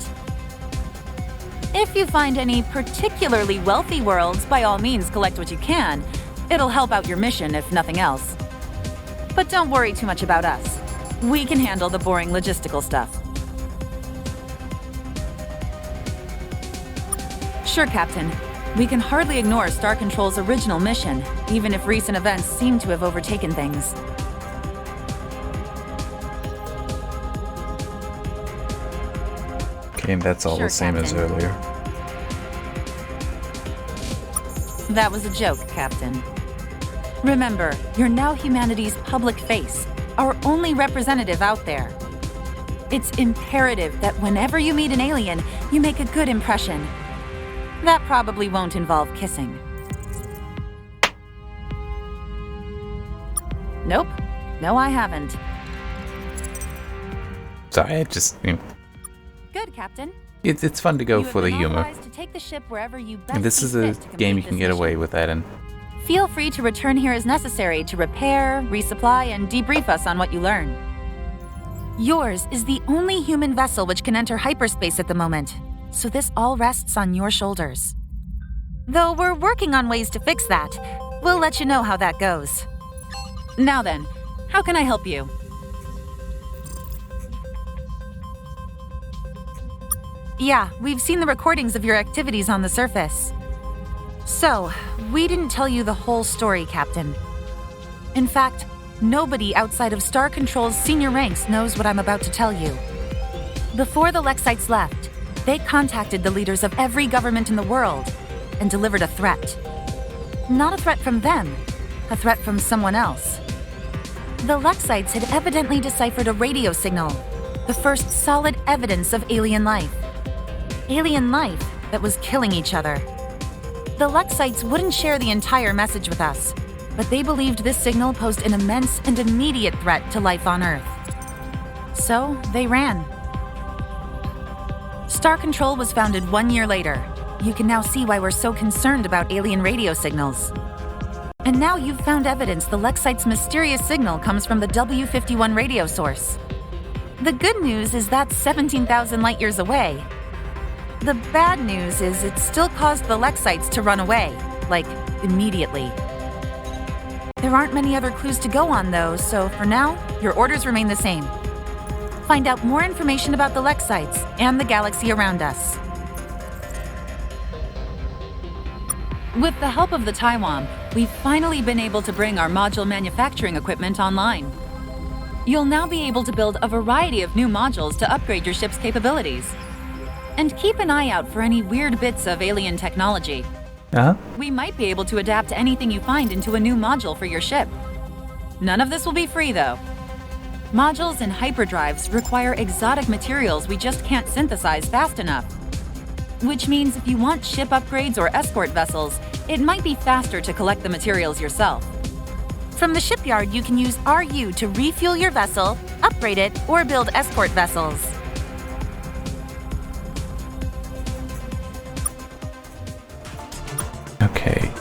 If you find any particularly wealthy worlds, by all means collect what you can. It'll help out your mission, if nothing else. But don't worry too much about us. We can handle the boring logistical stuff. Sure, Captain. We can hardly ignore Star Control's original mission, even if recent events seem to have overtaken things. Okay, that's all the same as earlier. That was a joke, Captain. Remember, you're now humanity's public face, our only representative out there. It's imperative that whenever you meet an alien, you make a good impression. That probably won't involve kissing. Nope. No, I haven't. Sorry, I just... Good, Captain. It's fun to go for the humor. To take the ship wherever you best And this is a game you can get away with that in. Feel free to return here as necessary to repair, resupply, and debrief us on what you learn. Yours is the only human vessel which can enter hyperspace at the moment, so this all rests on your shoulders. Though we're working on ways to fix that, we'll let you know how that goes. Now then, how can I help you? Yeah, we've seen the recordings of your activities on the surface. So, we didn't tell you the whole story, Captain. In fact, nobody outside of Star Control's senior ranks knows what I'm about to tell you. Before the Lexites left, they contacted the leaders of every government in the world and delivered a threat. Not a threat from them, a threat from someone else. The Lexites had evidently deciphered a radio signal, The first solid evidence of alien life. Alien life that was killing each other. The Lexites wouldn't share the entire message with us, but they believed this signal posed an immense and immediate threat to life on Earth. So, they ran. Star Control was founded 1 year later. You can now see why we're so concerned about alien radio signals. And now you've found evidence the Lexites' mysterious signal comes from the W51 radio source. The good news is that's 17,000 light-years away. The bad news is it still caused the Lexites to run away, like, immediately. There aren't many other clues to go on, though, so for now, your orders remain the same. Find out more information about the Lexites and the galaxy around us. With the help of the Taiwan, we've finally been able to bring our module manufacturing equipment online. You'll now be able to build a variety of new modules to upgrade your ship's capabilities. And keep an eye out for any weird bits of alien technology. We might be able to adapt anything you find into a new module for your ship. None of this will be free, though. Modules and hyperdrives require exotic materials we just can't synthesize fast enough. Which means if you want ship upgrades or escort vessels, it might be faster to collect the materials yourself. From the shipyard, you can use RU to refuel your vessel, upgrade it, or build escort vessels. Okay.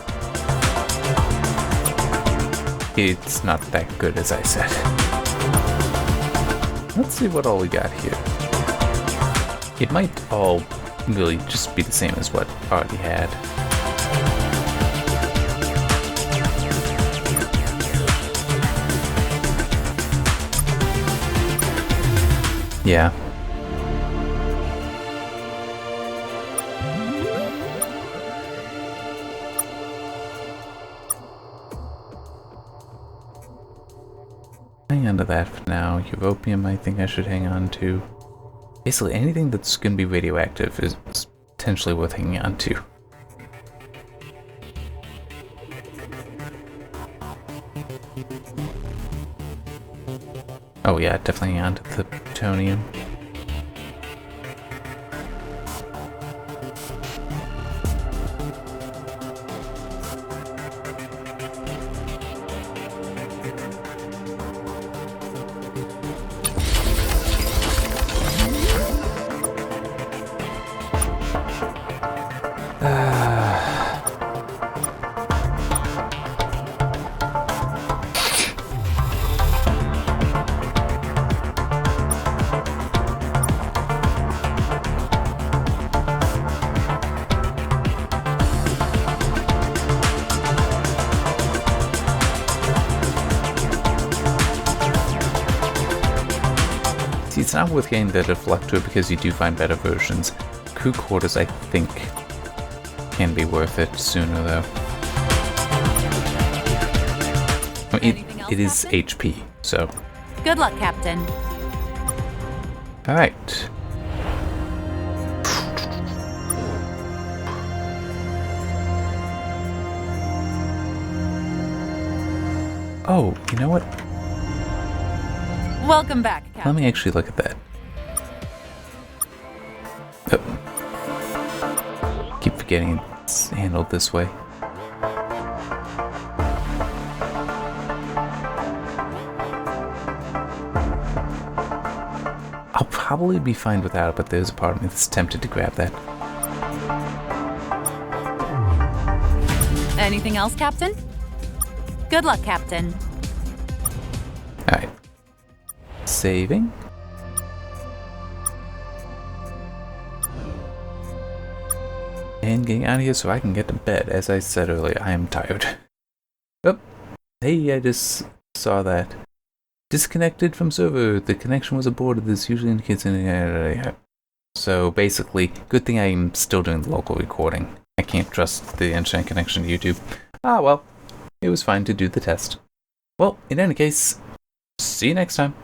It's not that good as I said. Let's see what all we got here. It might all really just be the same as what I already had. Yeah. Hang on to that for now. Europium I think I should hang on to. Basically anything that's going to be radioactive is potentially worth hanging on to. Oh yeah, definitely hang on to the plutonium. It's not worth getting the deflector because you do find better versions. Crew quarters, I think, can be worth it sooner, though. I mean, it is HP, so. Good luck, Captain. Alright. Oh, you know what? Welcome back, Captain. Let me actually look at that. Oh. Keep forgetting it's handled this way. I'll probably be fine without it, but there's a part of me that's tempted to grab that. Anything else, Captain? Good luck, Captain. Alright. Saving. And getting out of here so I can get to bed. As I said earlier, I am tired. Oh, hey, I just saw that. Disconnected from server. The connection was aborted. This usually indicates so basically, good thing I'm still doing the local recording. I can't trust the internet connection to YouTube. Ah well, it was fine to do the test. Well, in any case, see you next time.